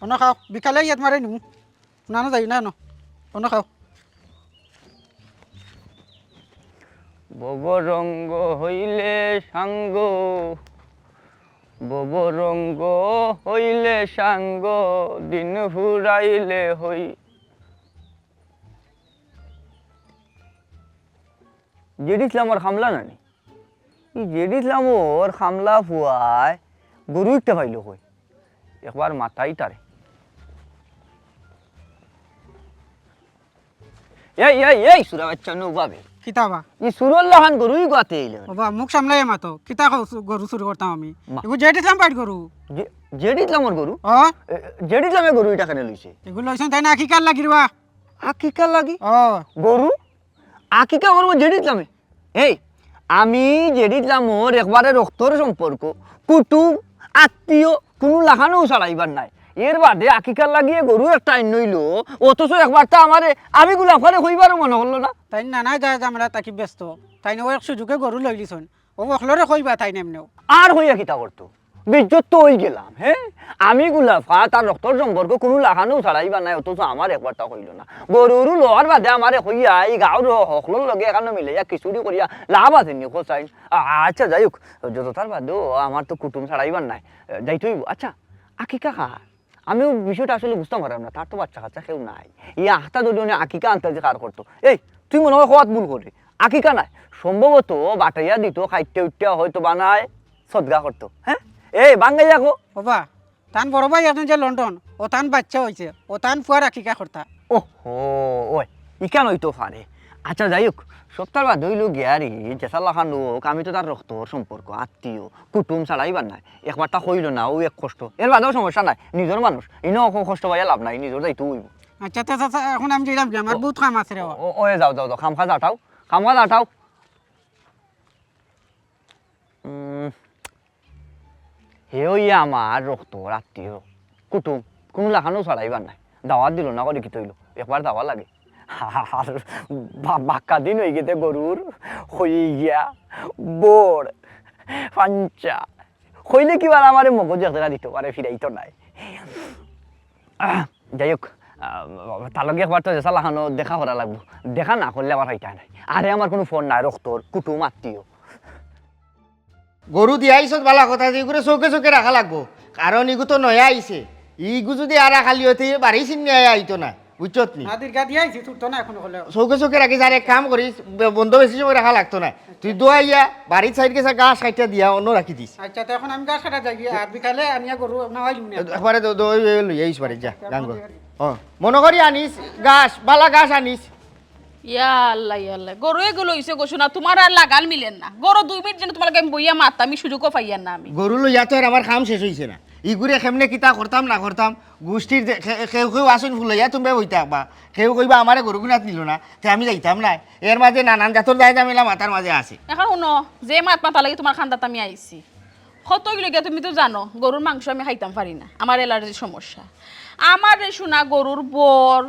অন্য খাও বিকালে ইয়াত মারে নিমু না না যাই না অন্য খাও ববরঙ্গ হইলে সাঙ্গ ববরঙ্গ হইলে সাঙ্গ দিন ফুরাইলে হই জেডি ইসলাম ওর খামলা নানি জেডি ইসলাম ওর খামলা ফুয়ায় গরু একটা পাইল কই একবার মাথায় তারে এই সুরা বাচ্চা নো বাবে কিতাবা ই সুরল্লাহ খান গরুই গাতে এলো বাবা মুখ সামলাই মাতো কিতা গরু চুরি করতাম আমি এগুলো জেড ইসলাম পাইট গরু জেডি ইসলামর গরু ও জেডি ইসলামে গরু এটা কেন লইছে এগুলো লইছেন তাই না আকিকার লাগিরবা আকিকার লাগি ও গরু আকিকা করবো জেডি ইসলামে এই আমি জেডি ইসলামর একবারে রক্তর সম্পর্ক কুটুম আত্মীয় কোনো লাখানো ছাড়াইবার নাই এর বাদে আকিকার লাগিয়ে গরু একটা আইন নইল অথচ একবার তো আমারে আমি গুলাম করে হইবারও মনে হলো না তাই না যায় আমরা তাকি ব্যস্ত তাই না ও এক সুযোগে গরু লই লিছন ও অখলরে কইবা তাই নেমনেও আর হইয়া কিতা করতো বিজ্জত তো হই গেলাম হ্যাঁ আমি গুলাফা তার রক্তর সম্পর্ক কোনো লাখানো ছাড়াইবার নাই অথচ আমার একবারটা হইল না গরুরু লোহার বাদে আমারে হইয়া এই গাঁর হকলোর লগে এখানে মিলাইয়া খিচুড়ি করিয়া লাভ আছে নি খোঁচাই আচ্ছা যাই হোক যত তার বাদেও আমার তো কুটুম ছাড়াইবার নাই যাইতেই আচ্ছা আকিকা খা আমিও বিষয়টা আসলে বুঝতাম পারলাম না তার তো বাচ্চা কাচ্চা কেউ নাই এই আখটা যদি আকিকা আনতে যে কার করতো এই তুই মনে হয় হওয়াত ভুল করবি আকিকা নাই সম্ভবত বাটাইয়া দিত খাইতে উঠতে হয়তো বানায় সদগা করতো হ্যাঁ এই বাঙ্গাই যাকো বাবা তান বড় ভাই এখন যে লন্ডন ও তান বাচ্চা হয়েছে ও তান ফুয়ার আকিকা করতা ওহো ওই ইকান হইতো পারে আচ্ছা যাই হোক সপ্তাহ বাদ হইল গিয়ারি জেসাল্লা খান লোক আমি তো তার রক্তর সম্পর্ক আত্মীয় কুটুম ছাড়াইবার নাই একবারটা হইল না ও এক কষ্ট এর বাদেও সমস্যা নাই নিজের মানুষ ইনো কষ্ট পাইয়া লাভ নাই নিজের যাইতো হইব আচ্ছা চাচা এখন আমি যাইলাম আমার বহুত কাম আছে রে ও যাও খামখা যাটাও হে ইয়া আমার রক্তর আত্মীয় কুটুম কোনো লাখানো ছাড়াইবার নাই দাওয়াত দিল না করে কি তৈল একবার দাওয়া লাগে আর বাক্কা দিন হয়ে গেছে গরুর হয়ে গিয়া বোর পাঞ্চা হইলে কি বার আমার মগজ একটা দিতে পারে ফিরাইতো নাই যাই হোক তার লগে একবার তো জেসা লাখানো দেখা করা লাগবো দেখা না করলে আবার হইতা নাই আরে আমার কোনো ফোন নাই রক্তর কুটুম আত্মীয় গরু দিয়া আইসত বালা কথা এগুলো চৌকে চৌকে রাখা লাগবো কারণ ইগু তো নয়া আইছে ইগু যদি আর খালি হতে বাড়ি চিনি আইতো না বুঝছত নি দীর্ঘা দিয়ে আইছি তুই তো না এখন হলে চৌকে চৌকে রাখি যার এক কাম করিস বন্ধ বেশি সময় রাখা লাগতো না তুই দোয়াইয়া বাড়ির সাইড গেছে গাছ কাইটা দিয়া অন্য রাখি দিস আচ্ছা তো এখন আমি গাছ কাটা যাই আর বিকালে আনিয়া গরু না হইলু না একবারে লই আইস বাড়ি যা গান কর মনে করি আনিস গাছ বালা গাছ আনিস ইয়া আল্লাহ গরু এগুলো হইছে গোছো না তোমার আর লাগাল মিলেন না গরু 2 মিনিট যেন তোমার আমি বইয়া মারতাম আমি সুযোগও পাইয়ান না আমি গরু লইয়া তো আর আমার কাম শেষ হইছে না ইগুরে কেমনে কিতা করতাম না করতাম গোষ্ঠীর কেউ আসুন ফুলাইয়া তুমি বইতে আঁকবা কেউ কইবা আমারে গরু গুণাত নিল না তে আমি যাইতাম না এর মাঝে নানান জাতর দায় দামিলা মাথার মাঝে আছে এখন শুনো যে মাত মাথা লাগে তোমার খান্দাত আমি আইছি কতই লইয়া তুমি তো জানো গরুর মাংস আমি খাইতাম পারি না আমার অ্যালার্জির সমস্যা আমার শোনা গরুর বর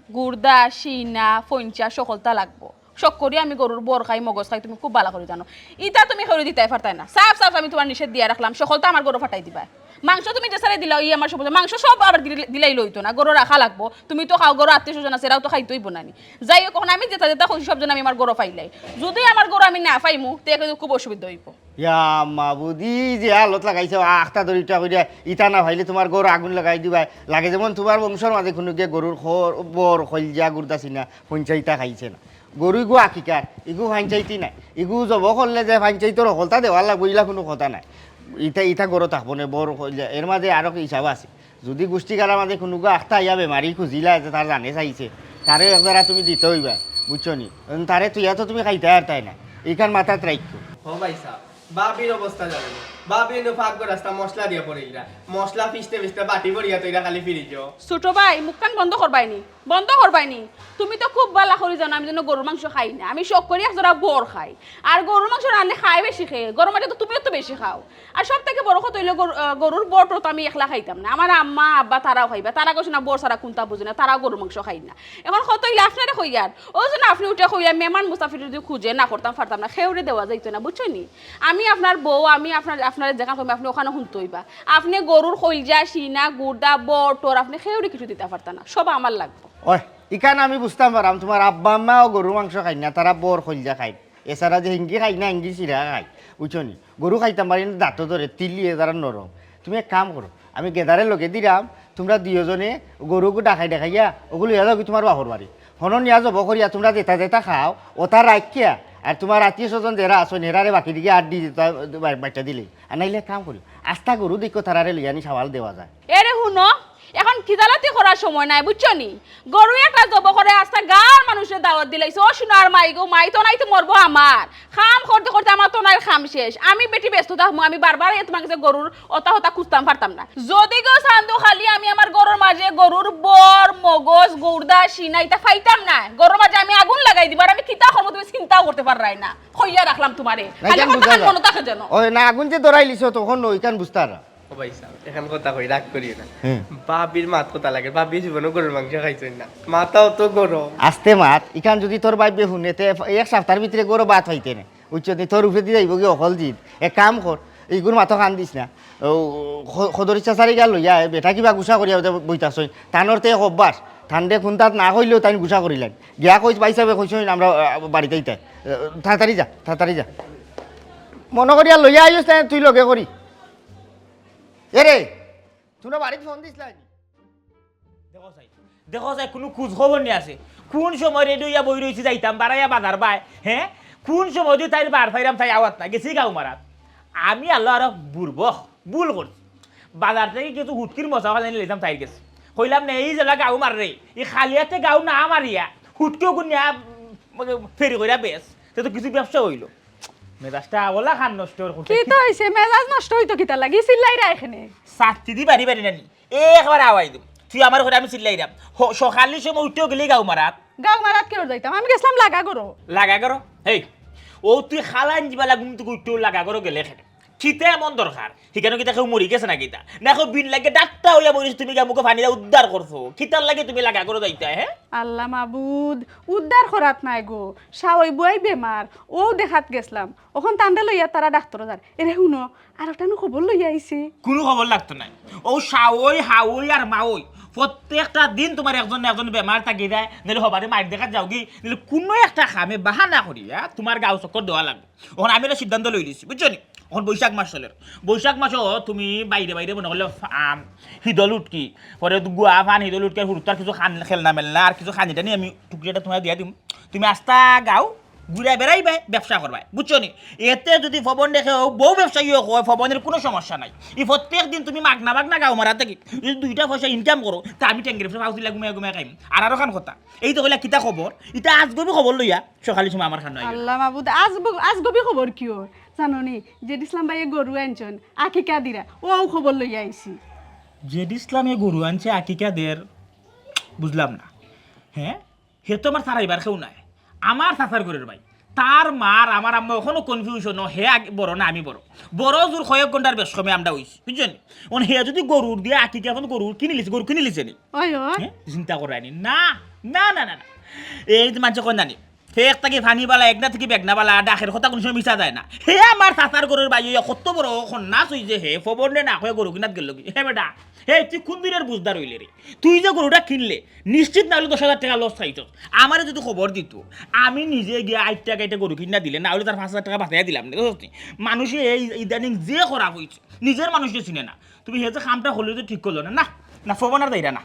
গুর্দা সিনা ফঞ্চা সকলতা লাগবো শখ করি আমি গরুর বর খাই মগজ খাই তুমি খুব ভালো করে জানো ইটা তুমি খেয়ে দিতে পারতাই না সাফ আমি তোমার নিষেধ দিয়ে রাখলাম সকলতা আমার গরু ফাটাই দিবা মাংস তুমি যে সারে দিলা আমার সব মাংস সব আবার দিলাই লইতো না গরু রাখা লাগবো তুমি তো খাও গরু আত্মীয় স্বজন আছে এরাও তো খাইতেই বোনানি যাই হোক আমি যেটা খুশি সব জন আমি আমার গরু ফাইলাই যদি আমার গরু আমি না ফাইমু তে খুব অসুবিধা হইব ইয়া মাবুদি যে আলত লাগাইছে আখটা দড়িটা কইরা ইটা না ভাইলে তোমার গরু আগুন লাগাই দিবা লাগে যেমন তোমার বংশর মাঝে কোনো গিয়ে গরুর খর বর খলজা গুর্দা চিনা পঞ্চাইতা খাইছে না গরু ইগু আকিকার ইগু ফাঞ্চাইতি নাই ইগু জব করলে যে ফাঞ্চাইতর হলতা দেওয়ার লাগবো ইলা কোনো কথা নাই ইটা গরু থাকবো না বড় এর মাঝে আরো হিসাব আছে যদি গোষ্ঠী কারার মাঝে কোনো আখটা ইয়া বেমারি খুঁজিলা যে তার জানে চাইছে তারে একবারা তুমি দিতে হইবা বুঝছো নি তারে তুই তো তুমি খাইতে আর তাই না এইখান মাথাত রাখো ও ভাই সাহেব বাবির অবস্থা জানেন বাবি নো ফাঁক রাস্তা মশলা দিয়া পড়ে ইরা মশলা পিছতে পিছতে বাটি পড়িয়া তো ইরা খালি ফিরি যাও ছোট ভাই মুখখান বন্ধ করবাইনি তুমি তো খুব ভালো করে জানো আমি যেন গরুর মাংস খাই না আমি শখ করি একজোড়া বর খাই আর গরুর মাংস রান্না খাই বেশি খেয়ে গরম মাঝে তো তুমিও তো বেশি খাও আর সব থেকে বড় কথা হইলো গরুর বরটা তো আমি একলা খাইতাম না আমার আম্মা আব্বা তারাও খাইবা তারা কইছে না বর সারা কোনটা বুঝে না তারাও গরুর মাংস খাই না এখন কত হইলে আপনারা কইয়ার ও যেন আপনি উঠে কইয়া মেহমান মুসাফির যদি খুঁজে না করতাম পারতাম না খেউরে দেওয়া যাইতো না বুঝছো নি আমি আপনার বউ আমি আপনার আপনার যেখানে কইবা আপনি ওখানে শুনতে হইবা আপনি গরুর খৈলজা সিনা গুড়দা বটর আপনি খেউরি কিছু দিতে পারতেন না সব আমার লাগবে ওই ইখান আমি বুঝতাম পারাম তোমার আব্বা আম্মাও গরুর মাংস খাই না তারা বর খলজা খাই এছাড়া যে হিঙ্গি খাই না হিঙ্গি চিরা খাই বুঝছো নি গরু খাইতাম পারি না দাঁত ধরে তিলিয়ে তারা নরম তুমি এক কাম করো আমি গেদারে লগে দিলাম তোমরা দুজনে গরুকে দেখাইয়া ওগুলো ইয়া যাও তোমার বাহর বাড়ি হন নিয়া যাব করিয়া তোমরা যেটা খাও ওটা রাখিয়া আর তোমার আত্মীয় স্বজন যারা আসো নেরারে বাকি দিকে আট দিয়ে বাচ্চা দিলে আর নাইলে কাম করি আস্তা গরু দেখো তারারে লইয়ানি সাবাল দেওয়া যায় এরে শুনো এখন খিদালাতি করার সময় নাই বুঝছো নি গরু একটা জব করে আস্তা গার মানুষের দাওয়াত দিলাইছে ও সোনার মাই গো মাই তো নাই তো মরবো আমার খাম করতে করতে আমার তো নাই খাম শেষ আমি বেটি ব্যস্ত থাকবো আমি বারবার তোমার কাছে গরুর অতা হতা খুঁজতাম পারতাম না যদি গো সান্দু খালি আমি আমার গরুর মাঝে গরুর বর মগজ গুড়দা সিনা এটা ফাইতাম না গরুর মাঝে আমি আগুন লাগাই দিব আর আমি খিতা করবো তুমি চিন্তাও করতে পাররাই না কইয়া রাখলাম তোমারে খালি কথা মনে থাকে যেন ওই না আগুন যে ধরাই লিছো তখন ওইখান বুঝতারা ও ভাই সাহেব এখন কথা কই রাগ করিও না বাবির মাত কথা লাগে বাবি জীবনে গরুর মাংস খাইছেন না মাথাও তো গরম আস্তে মাত ইখান যদি তোর বাইবে শুনেতে এক সপ্তাহের ভিতরে গরু বাত হইতে না উচ্চতে তোর উপরে দিয়ে যাইব কি অকল জিত এক কাম কর এইগুলো মাথা কান দিস না সদরি চাচারি গা লইয়া বেটা কিবা গুছা করিয়া বইতাছ টানোর তে অভ্যাস ঠান্ডে খুন্তাত না কইলেও তাই গুছা করিলেন গিয়া কইস বাইসাবে কইস আমরা বাড়িতে ইতাই তাড়াতাড়ি যা মনে করিয়া লইয়া আইস তুই লগে করি এরে তোরা বাড়িতে ফোন দিস নাই দেখো যাই কোনো খোঁজ খবর নিয়ে আছে কোন সময় রেডিও ইয়া বই রয়েছে যাইতাম বাড়াইয়া বাজার বাই হ্যাঁ কোন সময় দিয়ে তাই বার ফাইরাম তাই আওয়াত না গেছি গাও মারাত আমি আল্লাহ আর বুড়ব ভুল করছি বাজার থেকে কিছু হুটকির মশা খালি লেতাম তাই গেছি কইলাম না এই জেলা গাও মার রে এই খালিয়াতে গাও না মারিয়া হুটকেও গুনিয়া ফেরি কইরা বেশ তো কিছু ব্যবসা হইল মেজাজটা ওলা খান নষ্ট কি তো হইছে মেজাজ নষ্ট হইতো কিতা লাগি চিল্লাইরা এখানে সাতটি দি বাড়ি বাড়ি নানি একবার আওয়াই দিম তুই আমার ঘরে আমি চিল্লাইরাম সকালের সময় উঠেও গেলি গাও মারাত কেউ যাইতাম আমি গেছিলাম লাগা করো হেই ও তুই খালান যাবা লাগুম তুই উঠেও লাগা করো গেলে খেতে খিতে এমন দরকার ঠিকানো কিতা কেউ মরি গেছে না কিতা না কেউ বিন লাগে ডাক্তা হইয়া বলিস তুমি মুখে পানি উদ্ধার করছো খিতার লাগে তুমি লাগা করো যাইতা হ্যাঁ আল্লাহ মাবুদ উদ্ধার করাত নাই গো সাওই বই বেমার ও দেখাত গেছলাম ওখান তান্ডে লইয়া তারা ডাক্তার যার এরে শুনো আর একটা খবর লইয়া আইছি কোনো খবর লাগতো নাই ও সাওই হাওই আর মাওই প্রত্যেকটা দিন তোমার একজন না একজন বেমার থাকি যায় নাহলে হবারে মাইক দেখা যাও কি নাহলে কোনো একটা খামে বাহানা করিয়া তোমার গাও চক্কর দেওয়া লাগবে ওখানে আমি একটা সিদ্ধান্ত লই দিছি বুঝছো নি এখন বৈশাখ মাস চলে বৈশাখ মাসও তুমি বাইরে মনে করলে হিদল উটকি পরে গুয়া ফান হিদল উটকি হুরুতার কিছু খেলনা মেলনা আর কিছু খানিটা নিয়ে আমি টুকরিটা তোমার দিয়া দিম তুমি আস্তা গাও ঘুরে বেড়াইবে ব্যবসা করবাই বুঝছো নি এতে যদি ফবন দেখে বউ ব্যবসায়ী হয় ফবনের কোনো সমস্যা নাই এই প্রত্যেক দিন তুমি মাগনা গাও মারা থাকি যদি 2টা পয়সা ইনকাম করো তা আমি ট্যাঙ্গের ফাউসিলা ঘুমিয়ে খাইম আর আরো খান কথা এই তো কইলা কিতা খবর এটা আজগবি খবর লইয়া সকালে সময় আমার খান আল্লাহ মাবুদ আজগবি খবর কিও জাননি যে ইসলাম ভাইয়ে গরু আনছেন আকিকা দিরা ও খবর লইয়া আইছি জেড ইসলামে গরু আনছে আকিকা দের বুঝলাম না হ্যাঁ হে তো আমার সারাইবার কেউ নাই আমার চাচার গরুর ভাই তার মার আমার আম্মা ওখানে কনফিউশন হে বড় না আমি বড় জোর কয়েক ঘন্টার বেশ সময় আমরা হইছি বুঝছেন হে যদি গরুর দিয়ে আকিকা এখন গরু কিনে লিছে নি চিন্তা করায়নি না না না না না এই মানুষ কোন জানি হে একটাকে ফানিবালা একনা থেকে বেগনাবালা ডাকের কথা কোনো সময় মিশা যায় না হে আমার চাচার গরুর ভাই কত বড় নাচ হইছে হে ফবর না হয়ে গরু কিনাত গেল কি হে বেটা হে তুই কোন দিনের বুঝদার হইলে রে তুই যে গরুটা কিনলে নিশ্চিত না হলে 10,000 টাকা লস খাইছ আমারে যদি খবর দিত আমি নিজে গিয়ে 8 টাকা এটা গরু কিনা দিলে না হলে তার 5,000 টাকা বাঁচাইয়া দিলাম না বুঝলি মানুষে এই ইদানিং যে খারাপ হয়েছে নিজের মানুষকে চিনে না তুমি হে যে খামটা হলে তো ঠিক করলো না না ফবন আর দেইরা না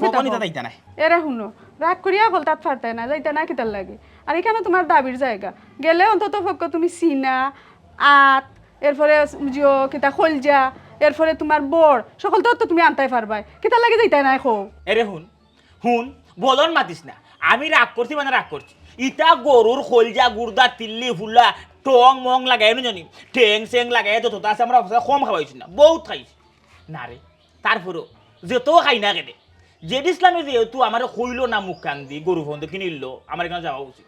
ফবনিতা দেইতা নাই এরে শুনো রাগ করিয়া বল তাত ফারতাই না যাইতা না কিতার লাগে আর এখানে তোমার দাবির জায়গা গেলে অন্তত পক্ষ তুমি সিনা আত এরপরে জিও কিতা খলজা এরপরে তোমার বড় সকল তো তুমি আনতাই পারবাই কিতার লাগে যাইতা নাই খো এরে হুন বলন মাতিস না আমি রাগ করছি মানে রাগ করছি ইটা গরুর খলজা গুড়দা তিল্লি ফুলা টং মং লাগাই জানি ঠেং সেং লাগাই তো আছে আমরা কম খাওয়াইছি না বহুত খাইছি না রে তারপরেও যেত খাই না কেটে জেড ইসলামে যেহেতু আমার হইল না মুখ কান দি গরু ফোন কিনিল আমার এখানে যাওয়া উচিত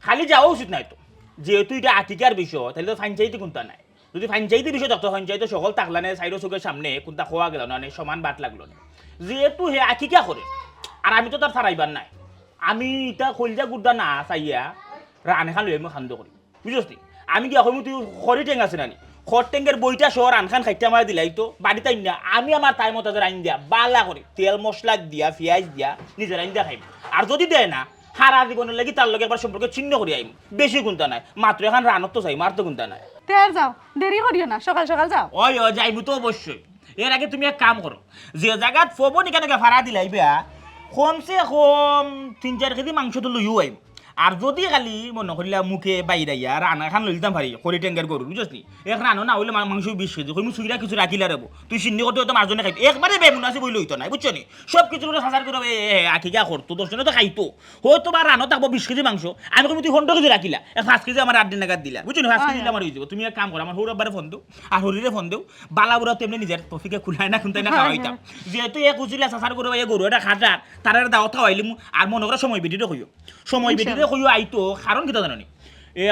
খালি যাওয়া উচিত নাই তো যেহেতু এটা আকিকার বিষয় তাহলে তো ফাইনচাইতে কোনটা নাই যদি ফাইনচাইতে বিষয় থাকতো ফাইনচাইতে সকল থাকলা না সাইডো চোখের সামনে কোনটা খোয়া গেল না সমান বাট লাগলো না যেহেতু হে আকিকা করে আর আমি তো তার ছাড়াইবার নাই আমি এটা খলজা গুড়দা না চাইয়া রান খান লই আমি খান্দ করি বুঝছি আমি কি এখন তুই খড়ি টেং আছে নানি খরটেঙ্গের বইটা শহর আনখান খাইতে আমার দিলাই তো বাড়িতে আইন না আমি আমার টাইম মতো আইন দিয়া বালা করে তেল মশলা দিয়া পেঁয়াজ দিয়া নিজের আইন দিয়া খাইব আর যদি দেয় না সারা জীবনের লাগি তার লগে একবার সম্পর্কে চিহ্ন করে আইম বেশি গুনতা নাই মাত্র এখন রানত তো চাই মার তো গুনতা নাই তের যাও দেরি করিও না সকাল সকাল যাও ওই ও যাইমু তো অবশ্যই এর আগে তুমি এক কাম করো যে জায়গাত ফবো নিকা নাকি ভাড়া দিলাই বেয়া কমসে কম 3-4 কেজি মাংস তো লইও আইম আর যদি খালি মনে করিলা মুখে বাইরাইয়া রান্না খান লইতাম পারি খড়ি টেঙ্গার গরু বুঝলি এক রানো না হইলে মাংস 20 কেজি কইমু সুইরা কিছু রাখিলা রেবো তুই সিন্নি করতে তো মারজনে খাইবি একবারে বেমুনাসি বই লইতো না বুঝছো নি সব কিছু সাজার করে আকিকা করতো 10 জনে তো খাইতো হয়তো বা রানো থাকবো 20 কেজি মাংস আমি কইমু তুই 15 কেজি রাখিলা 5 কেজি আমার 8 দিন নাগাদ দিলা বুঝছো নি 5 কেজি আমার হয়ে যাবো তুমি এক কাম করো আমার হৌরবারে ফোন দাও আর হরিরে ফোন দাও বালাবুরা তেমনি নিজের তফিকে খুলাই না খুনতাই না খাওয়াইতাম যেহেতু এক উজিলা সাজার করে এই গরু এটা খাটার তার দাওয়াত খাওয়াইলি আর মনে করে সময় বেটিতে কইও সময় বেটিতে কইও আইতো কারণ কিতা জানি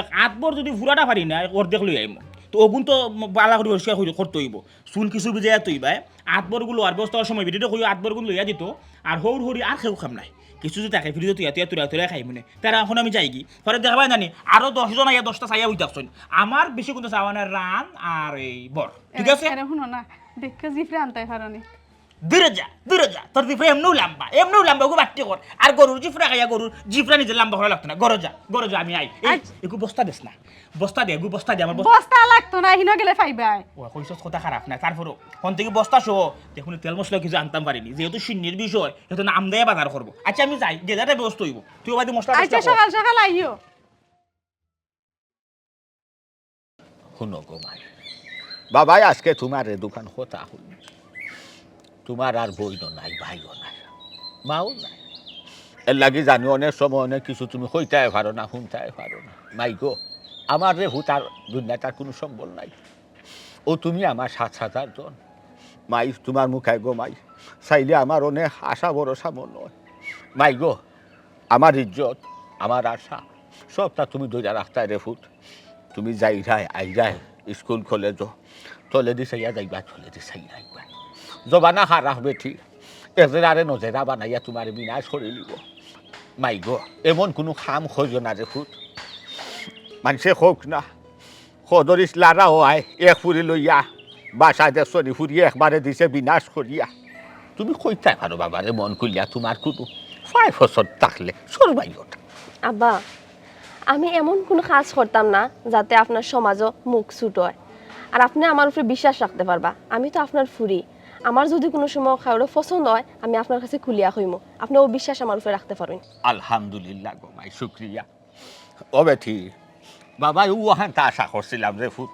এক 8 বর যদি ফুরাটা পারি না অর্ধেক লই আইম তো ওগুন তো বালা করে পরিষ্কার করতে হইব চুন কিছু বুঝে তৈবাই 8 বরগুলো আর বস্তার সময় বেটিতে কইও 8 বরগুলো লইয়া দিত আর হৌর হরি আর কেউ খাম নাই কিছু যদি তাকে ফিরে তুই খাই মনে তারা এখন আমি যাই কি পরে দেখা পাই জানি আরো 10 জন আইয়া 10টা চাইয়া উইতাছন আমার বেশি কিন্তু চাওয়া না রান আর এই বর ঠিক আছে শুনো না দেখে জিফরে আনতে পারনি দূরে যা তোর জিফরা এমনও লাম্বা ওকে বাট্টি কর আর গরুর জিফরা খাইয়া গরুর জিফরা নিজে লাম্বা হওয়া লাগতো না গরো যা আমি আই একটু বস্তা দেস না বস্তা দে আমার বস্তা লাগতো না হিনো গেলে পাইবাই ও কইছস কথা খারাপ না তারপরও কোন থেকে বস্তা সহ দেখুন তেল মশলা কিছু আনতাম পারিনি যেহেতু শূন্যের বিষয় সেহেতু নাম দেয়া বাজার করবো আচ্ছা আমি যাই গেজাটা ব্যস্ত হইব তুই বাদি মশলা আচ্ছা সকাল সকাল আইও শুনো গো মাই বাবাই আজকে তোমার দোকান কথা হল তোমার আর বইও নাই ভাইও নাই মাও নাই এর লাগি জানি অনেক সময় অনেক কিছু তুমি হইতে পারো না শুনতে পারো না মাই গো আমার রে হুতার দুনিয়াটার কোনো সম্বল নাই ও তুমি আমার 7,000 জন মাই তোমার মুখে গো মাই চাইলে আমার অনেক আশা ভরসা মন নয় মাই গো আমার ইজ্জত আমার আশা সবটা তুমি ধরে রাখতে রে ফুট তুমি যাই আইরাই স্কুল কলেজ তলে দি চাইয়া যাইবা তলে দি চাইয়া আইবা জবানা খারাপ বেঠি এজেরারে নজেরা বানাইয়া তোমার বিনাশ করে লিব মাই গো এমন কোনো খাম খোঁজ না রে ফুট মানুষে হোক না সদরিস লারা হয় এক ফুরি লইয়া বাসায় দেশনি ফুরিয়ে একবারে দিছে বিনাশ করিয়া তুমি কইতে পারো বাবারে মন করিয়া তোমার কোনো 5 বছর থাকলে সরবাই ওটা আব্বা আমি এমন কোনো কাজ করতাম না যাতে আপনার সমাজও মুখ ছুট হয় আর আপনি আমার উপরে বিশ্বাস রাখতে পারবা আমি তো আপনার ফুরি আমার যদি কোনো সময় খাওয়ার পছন্দ হয় আমি আপনার কাছে খুলিয়া হইম আপনি ও বিশ্বাস আমার উপরে রাখতে পারবেন আলহামদুলিল্লাহ গো মাই শুক্রিয়া ও বেঠি বাবা ওখানটা আশা করছিলাম রে ফুট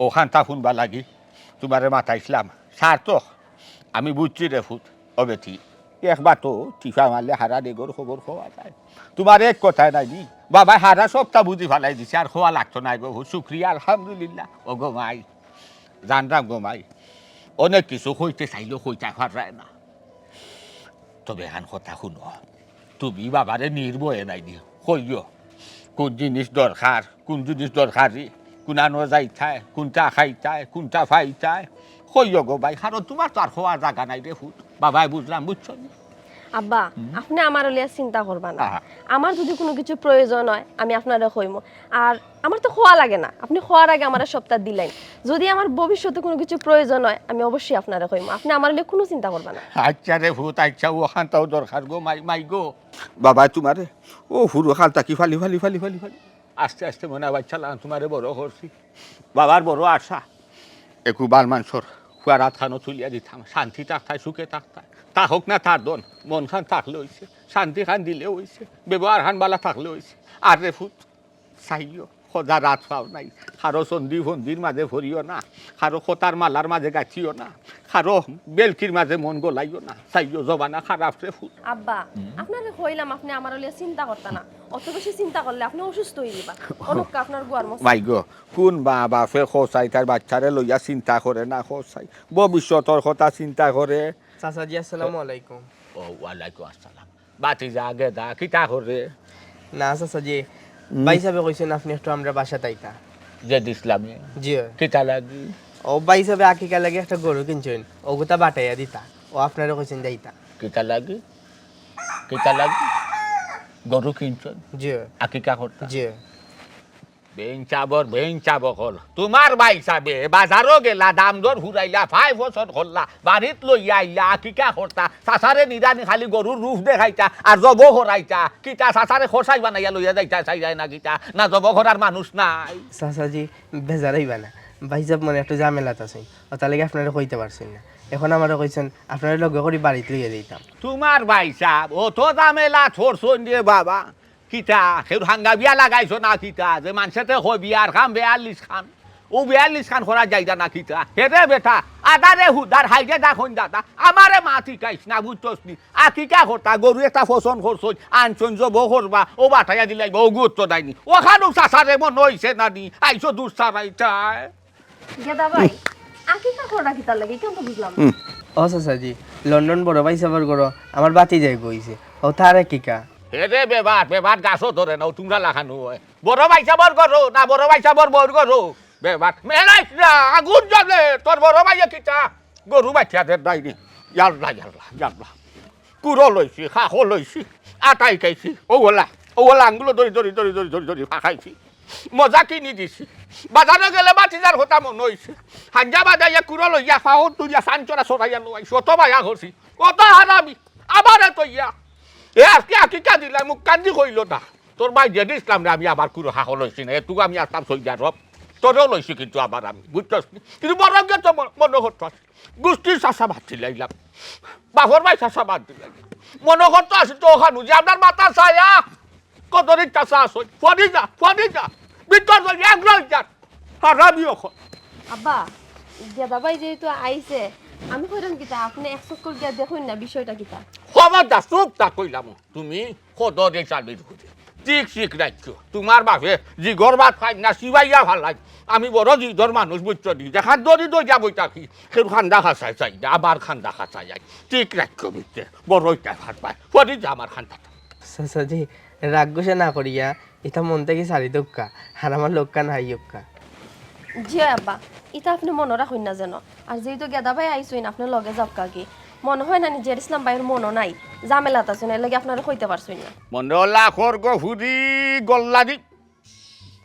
ওখানটা শুনবা লাগি তোমারে মাথাইছিলাম সার্থক আমি বুঝছি রে ফুট ও বেঠি একবার তো টিফা মারলে হারা দেগর খবর খোয়া যায় তোমার এক কথায় নাই নি বাবা হারা সবটা বুঝি ফেলাই দিছে আর খোয়া লাগতো না গো শুক্রিয়া আলহামদুলিল্লাহ ও গো মাই জানরাম গো মাই অনেক কিছু হইতে চাইলেও হইতে পারায় না তবে এখান কথা শুনো তুমি বাবারে নির্ভয়ে নাই দি কইও কোন জিনিস দরকার কোন জিনিস দরকারি কোনানো যাইতায় কোনটা খাইতায় কোনটা ফাইতায় কইও গো ভাই কারণ তোমার তো আর হওয়ার জায়গা নাই রে ফুট বাবাই বুঝলাম বুঝছো আব্বা আপনি আমার লিয়া চিন্তা করবা না আমার যদি কোনো কিছু প্রয়োজন হয় আমি আপনারে কইমু আর আমার তো খোয়া লাগে না আপনি খোয়ার আগে আমার সপ্তাহ দিলেন যদি আমার ভবিষ্যতে কোনো কিছু প্রয়োজন হয় আমি অবশ্যই আপনারে কইমু আপনি আমার লিয়া কোনো চিন্তা করবা না আচ্ছা রে ভূত আচ্ছা ওখানটাও দরকার গো মাই গো বাবা তোমারে ও হুরু খালটা কি ফালি আস্তে আস্তে মনে হয় বাচ্চা তোমারে বড় করছি বাবার বড় আশা একু বাল মানসর খুয়া রাত খানো তুলিয়া দিতাম শান্তি থাকতায় সুখে থাকতায় তা হোক না তার দন মন খান থাকলে হয়েছে শান্তি খান দিলে হয়েছে ব্যবহার খান বালা থাকলে হয়েছে আর রে ফুট চাইও সদা রাত পাও নাই কারো চন্দি ফন্দির মাঝে ভরিও না কারো খতার মালার মাঝে গাছিও না কারো বেলকির মাঝে মন গলাইও না চাইও জবানা খারাপ রে ফুট আব্বা আপনারে কইলাম আপনি আমার লিয়া চিন্তা করতা না অত বেশি চিন্তা করলে আপনি অসুস্থ হয়ে যাবা অনুকা আপনার গুয়ার মত মাই গো কোন বাপে খোসাই তার বাচ্চারে লইয়া চিন্তা করে না খোসাই ভবিষ্যতের কথা চিন্তা করে চাচাজি আসসালামু আলাইকুম ও ওয়ালাইকুম আসসালাম বাতি যা আগে দা কিতা করে না চাচাজি ভাই সাহেব কইছেন আপনি একটু আমরা বাসা তাইতা যে দিসলামে জি কিতা লাগি ও ভাই সাহেব আকিকা লাগে একটা গরু কিনছেন ওগুতা বাটাইয়া দিতা ও আপনারা কইছেন যাইতা কিতা লাগি গরু কিনছেন জি আকিকা করতা জি বেঞ্চ চাবর হল তোমার ভাই সাবে বাজারও গেলা দাম দর ফুরাইলা 5 বছর হল্লা বাড়িত লইয়া আইলা কিকা করতা সাসারে নিদানি খালি গরুর রূপ দেখাইতা আর জব হরাইতা কিতা সাসারে খসাই বানাইয়া লইয়া যাইতা চাই যায় না কিতা না জব করার মানুষ নাই চাচাজি বেজারাইবা না ভাইজাব মানে একটু ঝামেলাত আছেন ও তার লাগে আপনারা কইতে পারছেন না এখন আমারও কইছেন আপনারা লগে করে বাড়িতে লইয়া দিতাম তোমার ভাই সাব ও তো দামেলা ছোড়ছন দিয়ে বাবা কিতা সেউর হাঙ্গা বিয়া লাগাইছো না কিতা যে মানুষেতে হয় বিয়ার খাম 42 খান ও 42 খান করা যাইতা না কিতা হেরে বেটা আদারে হুদার হাইগে দেখুন দাদা আমারে মাটি কাইস না বুঝছস নি আকিকা করতা গরু একটা ফসন করছই আনছন জব করবা ও বাটাইয়া দিলাই ও গুরুত্ব দেয়নি ওখানেও চাচারে মন হইছে না নি আইছো দূর সারাইতায় গেদা ভাই আকিকা করা কি তার লাগে কেন তো বুঝলাম না। ও চাচাজি লন্ডন বড় ভাই সাবার করো আমার বাতি যাই গইছে ও তারে কিকা হেরে বেবার গাছও ধরে নাও তোমরা লাগানো হয় বড় ভাই সাবর করো না বড় ভাই সাবর বর করো বেবার মেলাইস না আগুন জ্বলে তোর বড় ভাইয়া কিতা গরু বাচ্চাদের ডাইনি ইয়াল্লা কুড়ো লইছি খাখো লইছি আটাই খাইছি ওলা আঙ্গুলো ধরি ফাঁকাইছি মজা কিনি দিছি বাজারে গেলে বাতিজার হতা মন হইছে হাঞ্জা বাজাইয়া কুড়ো লইয়া ফাও তুইয়া সাঞ্চরা সরাইয়া লইছি অত ভাইয়া করছি কত হারাবি আবার তৈয়া এ আজকে আকিকা দিলাই মুখ কান্দি কইল না তোর ভাই যে দিসলাম রে আমি আবার কুড়ো হাঁকো লইছি না এটুকু আমি আসতাম সইয়া রব তোরেও লইছি কিন্তু আবার আমি বুঝছস কিন্তু বড় তো মনে করতো গোষ্ঠীর চাষা ভাত দিলাইলাম বাপর ভাই চাষা ভাত দিলাম মনে করতো আসি তো ওখানে যে আপনার মাথা ছায়া কতদিন চাষা আসই ফদি যা বিতর এক যান হারাবি ওখান আব্বা গেদা ভাই যেহেতু আইছে আমি কইরাম কিতা আপনি একশো করে গিয়া দেখুন না বিষয়টা কিতা খবরদার চুপ তা কইলাম তুমি কত দিয়ে চালবি ঠিক রাখছো তোমার বাপে জিগর ভাত খাই না সিবাইয়া ভাল লাগে আমি বড় জিগর মানুষ বুঝছো দি দেখার দরি দই যাবই থাকি সেই খান্দা খাসাই চাই না আবার খান্দা খাসা যায় ঠিক রাখছো বুঝছে বড়ইটা ভাত পায় ফরি যা আমার খান্দা চাচাজি রাগ গোসা না করিয়া এটা মন থেকে সারি দক্কা আর আমার লোককা নাই অক্কা জি আব্বা এটা আপনি মনে রাখুন না যেন আর যেহেতু গেদা ভাই আইসুন আপনার লগে যাবকা কি মনে হয় না নিজের ইসলাম ভাইয়ের মনও নাই জামেলাত আছে না এর লাগে আপনারা কইতে পারছুন না মনে লাখর গো ফুরি গল্লা দি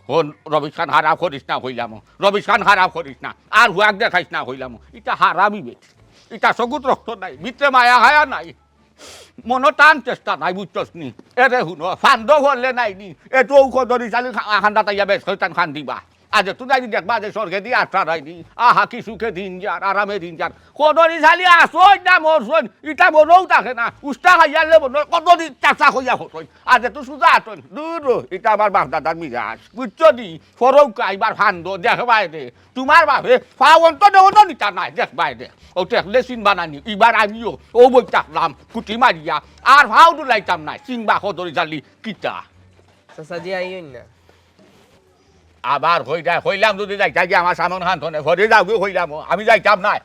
হন রবিশ খান হারাপ করিস না হইলাম রবিশ খান হারাপ করিস না আর হুয়াক দেখাইস না হইলাম এটা হারাবি বেটি এটা সগুত রক্ত নাই ভিতরে মায়া হায়া নাই মনো টান চেষ্টা নাই বুঝছস নি এরে শুনো ফান্দ হলে নাই নি এটো ঔষধরি চালি খান্দা তাইয়া বেশ টান খান দিবা আজ তুই যাই দেখবা যে স্বর্গে দিয়ে আটটা রাইনি আহা কি সুখে দিন যার আরামে দিন যার কদরি চালি আসই না মরছই ইটা মনেও থাকে না উস্তা খাইয়ালে মনে কদরি চাচা হইয়া হতই আজ তুই সুজা আটন দূর এটা আমার বাপ দাদার মিরাজ বুঝছো দি ফরৌকা এবার ফান্দ দেখবাই দে তোমার বাপে ফাওন্ত দেও নিতা নাই দেখবাই দে ও দেখলে চিনবা নানি এবার আমিও ও বই চাকলাম কুটি মারিয়া আর ফাও দুলাইতাম নাই চিনবা কদরি চালি কিতা চাচাজি আইন না আবার হইলাম যদি যাইতা গিয়ে আমার সামন খান থনে ভরে যাও হইলাম আমি যাইতাম নাই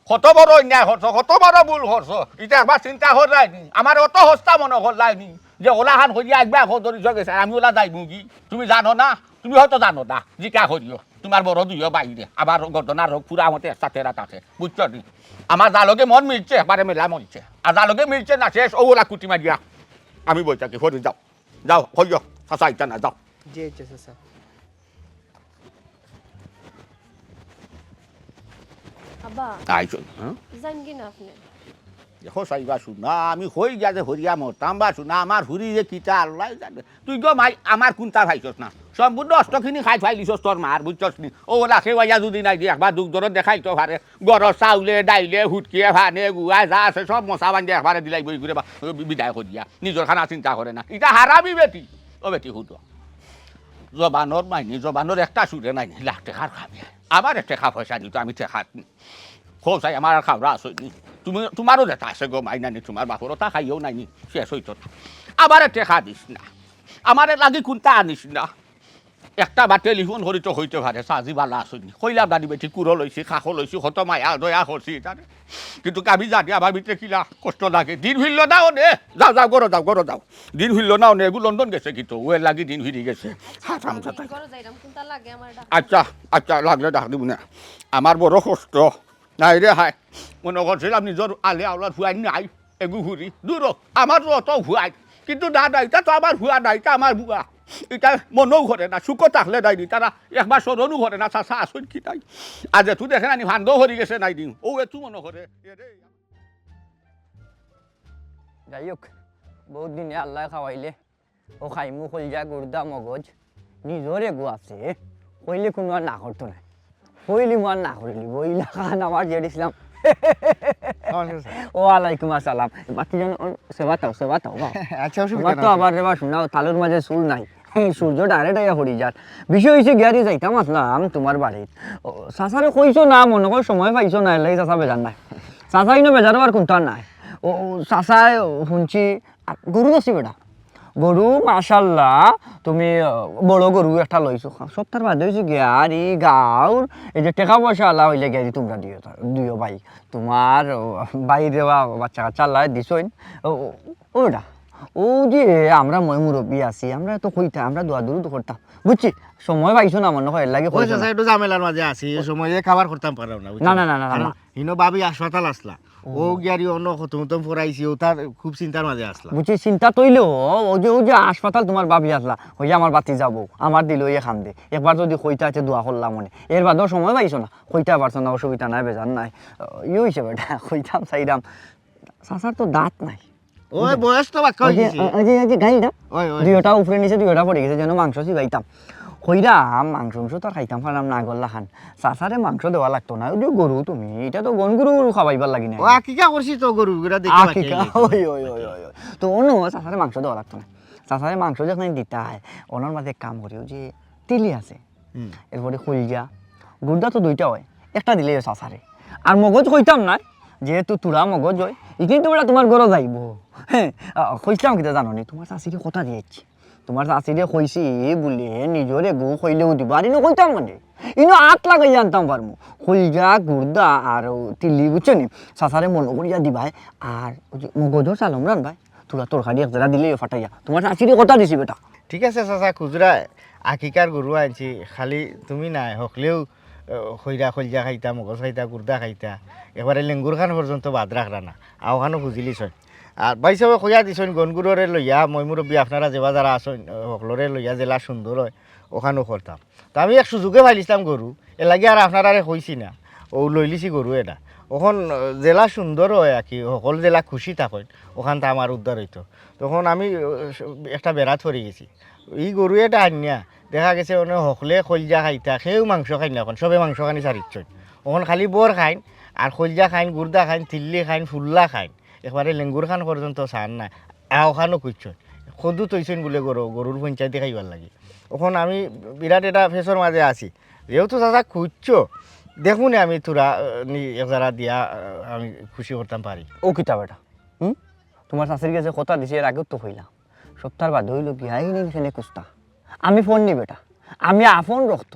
কত বড় অন্যায় করছো কত বড় ভুল করছো এটা একবার চিন্তা করাইনি আমার অত হস্তা মনে করলাইনি যে ওলা খান হইয়া একবার ধরি গেছে আমি ওলা যাই মুগি তুমি জানো না তুমি হয়তো জানো না জিকা করিও তোমার বড় দুইও বাইরে আবার ঘটনা রোগ পুরা মতে একসাথে থাকে বুঝছো নি আমার যালকে মন মিলছে একবারে মেলা মরছে আর যালকে মিলছে না শেষ ওলা কুটি মারিয়া আমি বই থাকি ভরে যাও হইয় চাচা ইটা না যাও জি চাচা আব্বা আইছো হ্যাঁ জান কি না আপনি দেখো চাইবা শুনা আমি হই গিয়া যে হরিয়া মরতাম বা শুনা আমার হুরি যে কিতা আল্লাহ জানে তুই গো মাই আমার কোনটা খাইছস না সম্পূর্ণ অষ্টখিনি খাই ফাইলিছস তোর মার বুঝছস নি ও লাখে ওয়া যদি নাই দি একবার দুধ দরদ দেখাই তো পারে গর চাউলে ডাইলে হুটকিয়ে ভানে গুয়া যা আছে সব মশা বান্ধে একবারে দিলাই বই ঘুরে বিদায় করিয়া নিজের খানা চিন্তা করে না এটা হারাবি বেটি ও বেটি হুটো জবানোর মাইনি জবানোর একটা সুরে নাই লাখ টাকার খাবি আবার একটা খা পয়সা দিত আমি টেকা খোঁজাই আমার আর খাওয়া আসনি তুমি তোমারও যেটা আছে গো মাই নানি তোমার বাপরও তা খাইও নাইনি শেষ হইত আবার টেকা দিস না আমার লাগি কোনটা আনিস না একটা বা টেলিফোন করিত হইতে পারে সাজি বালা আসনি কইলা দাদি বেটি কুড়ো লইছি খাখো লইছি কত মায়া দয়া করছি তারে কিন্তু আমি জানি আমার ভিতরে কিলা কষ্ট লাগে দিন ভিড়ল না ও নে যাও গরো যাও দিন ভিড়ল না ও নে এগুলো লন্ডন গেছে কিন্তু ওর লাগি দিন ভিড়ি গেছে আচ্ছা লাগলে ডাক দিব না আমার বড় কষ্ট নাই রে হাই মনে করছিলাম নিজের আলে আওলার ফুয়াই নাই এগু ঘুরি দূর আমার অত ফুয়াই কিন্তু দাদা এটা তো আমার ভুয়া না, এটা আমার ভুয়া। এটা মনও ঘরে না, সুখও থাকলে দেয়নি তারা, একবার স্মরণও ঘরে না, চাষা আসুন কি তাই। আজ তুই দেখে না ভান্ডও হরি গেছে নাই দিন, ও এতু মনে করে। যাই হোক বহুত দিনে আল্লাহ খাওয়াইলে ও খাইমু কলজা গুর্দা মগজ নিজরে গু আছে কইলে কোনো আর না করতো না, কইলি মু আর না করিলি বইলা খান আমার যে দিছিলাম। ওয়ালাইকুম আসসালাম। বাকি জন সেবা তাও আচ্ছা আমার তো আবার এবার শোনাও তালুর মাঝে চুল নাই, সূর্য ডাইরেক্ট আইয়া হরি যার বিষয় হয়েছে গিয়ারি যাইতাম আসলাম তোমার বাড়িত। চাচারে কইছো না মনে কর সময় পাইছো না, এলাই চাচা বেজার নাই, চাচা ইনো বেজারও আর কোনটা নাই। ও চাচাই শুনছি গরু আছি বেটা, গরু মাশাল্লাহ তুমি বড় গরু একটা লইছো, সপ্তাহ বাদে হয়েছে গিয়ারি গাঁর এই যে টাকা পয়সা আলা হইলে গিয়ারি তোমরা দিও ভাই, তোমার বাইরে বাচ্চা কাচ্চা আল্লাহ দিছই। ও বেটা ও যে আমরা মুরব্বী আছি, আমরা তো কইতা আমরা দোয়া দূর করতাম বুঝছি, সময় পাইছো না মনে হয় লাগে একটু ঝামেলার মাঝে আছি, এই সময় খাবার করতাম পারলাম না। না হিনো ভাবি হাসপাতাল আসলা, ও গিয়ারি অন্য খতম ফরাইছি, ও তার খুব চিন্তার মাঝে আসলা। বুঝছি চিন্তা তৈলেও ও যে হাসপাতাল তোমার ভাবি আসলা ওই যে আমার বাতি যাবো আমার দিল ইয়ে খাম দে একবার যদি কইতা আছে দোয়া করলাম মনে, এর বাদেও সময় পাইছো না, কইতা পারছো না, অসুবিধা নাই বেজার নাই, ইয়ে হয়েছে বেটা কইতাম চাইরাম চাচার তো দাঁত নাই। ওই বয়স তো বাক্কা হয়ে গেছে গাড়িটা দুইটা উপরে নিচে দুইটা পড়ে গেছে, যেন মাংস চিবাইতাম কইরাম মাংস তো আর খাইতাম পারলাম না গল্লা খান, চাচারে মাংস দেওয়া লাগতো না, ওই যে গরু তুমি এটা তো গন গরু খাওয়াইবার লাগি না। ও আকিকা করছি তো গরু গুলা দেখে আকিকা ওই তো অন্য চাচারে মাংস দেওয়া লাগতো না, চাচারে মাংস যখন দিতে হয় ওনার মাঝে কাম করি যে তিলি আছে এরপরে কলজা গুড়দা তো দুইটা হয়, একটা দিলে চাচারে আর মগজ কইতাম না যেহেতু তুরা মগজ হয় কিন্তু বেটা তোমার গরো যাইব। হ্যাঁ কইতাম কিতা জানো নি তোমার চাষিরে কথা দিয়েছি, তোমার চাষিরে কইছি বলে নিজরে গু কইলেও দিব আর ইনো কইতাম মানে ইনো আট লাগাই আনতাম পারমু কলজা গুড়দা আর তিলি বুঝছো নি চাচারে মন করিয়া দিবাই আর মগজর চালম রান ভাই তোরা তরকারি এক জায়গা দিলেই ফাটাইয়া তোমার চাষিরে কথা দিছি বেটা। ঠিক আছে চাচা খুচরা আকিকার গরু আনছি, খালি তুমি নাই হকলেও খৈরা খলজা খাইতা মগজ খাইতা গুর্দা খাইতা এবারে লেঙ্গুর খান পর্যন্ত বাদ রাখরা না, আওখানো বুঝিলিস। আর বাইসবে খোয়া দিছন গনগুররে লইয়া মই মুরব্বী আপনারা যেবা যারা আসন সকলরে লইয়া জেলা সুন্দর হয় ওখানেও করতাম। তো আমি এক সুযোগে পাইলিছিলাম গরু এ লাগে আর আপনারা কইছি না ও লইলিছি গরু এটা, ওখান জেলা সুন্দর হয় আর কি সকল জেলা খুশি থাকেন ওখান তো আমার উদ্ধার হইতো। তখন আমি একটা বেড়া ধরে গেছি এই গরু এটা আনিয়া দেখা গেছে অনেক হকলে খলজা খাইতা সেও মাংস খাই না, এখন সবে মাংস খানি চারিচ্ছন ওখান খালি বর খাইন আর খলজা খাইন গুর্দা খাইন তিল্লি খাইন ফুল্লা খাইন একবারে লেঙ্গুর খান পর্যন্ত চান না আওখানো খুঁজছেন সদু তৈছেন বলে গরুর পঞ্চায়েতে খাইবার লাগে। ওখান আমি বিরাট এটা ফেসর মাঝে আছি যেহেতু চাচা খুঁজছো দেখুন আমি তোরা একজারা দিয়া আমি খুশি করতাম পারি। ও কিতা বেটা তোমার শাশুড়ি কাছে কথা দিছি এর আগেও তো হইলাম সপ্তাহ বাদ হইল বিহাই নেই সেনে কুস্তা আমি ফোন নি বেটা আমি আফন রক্ত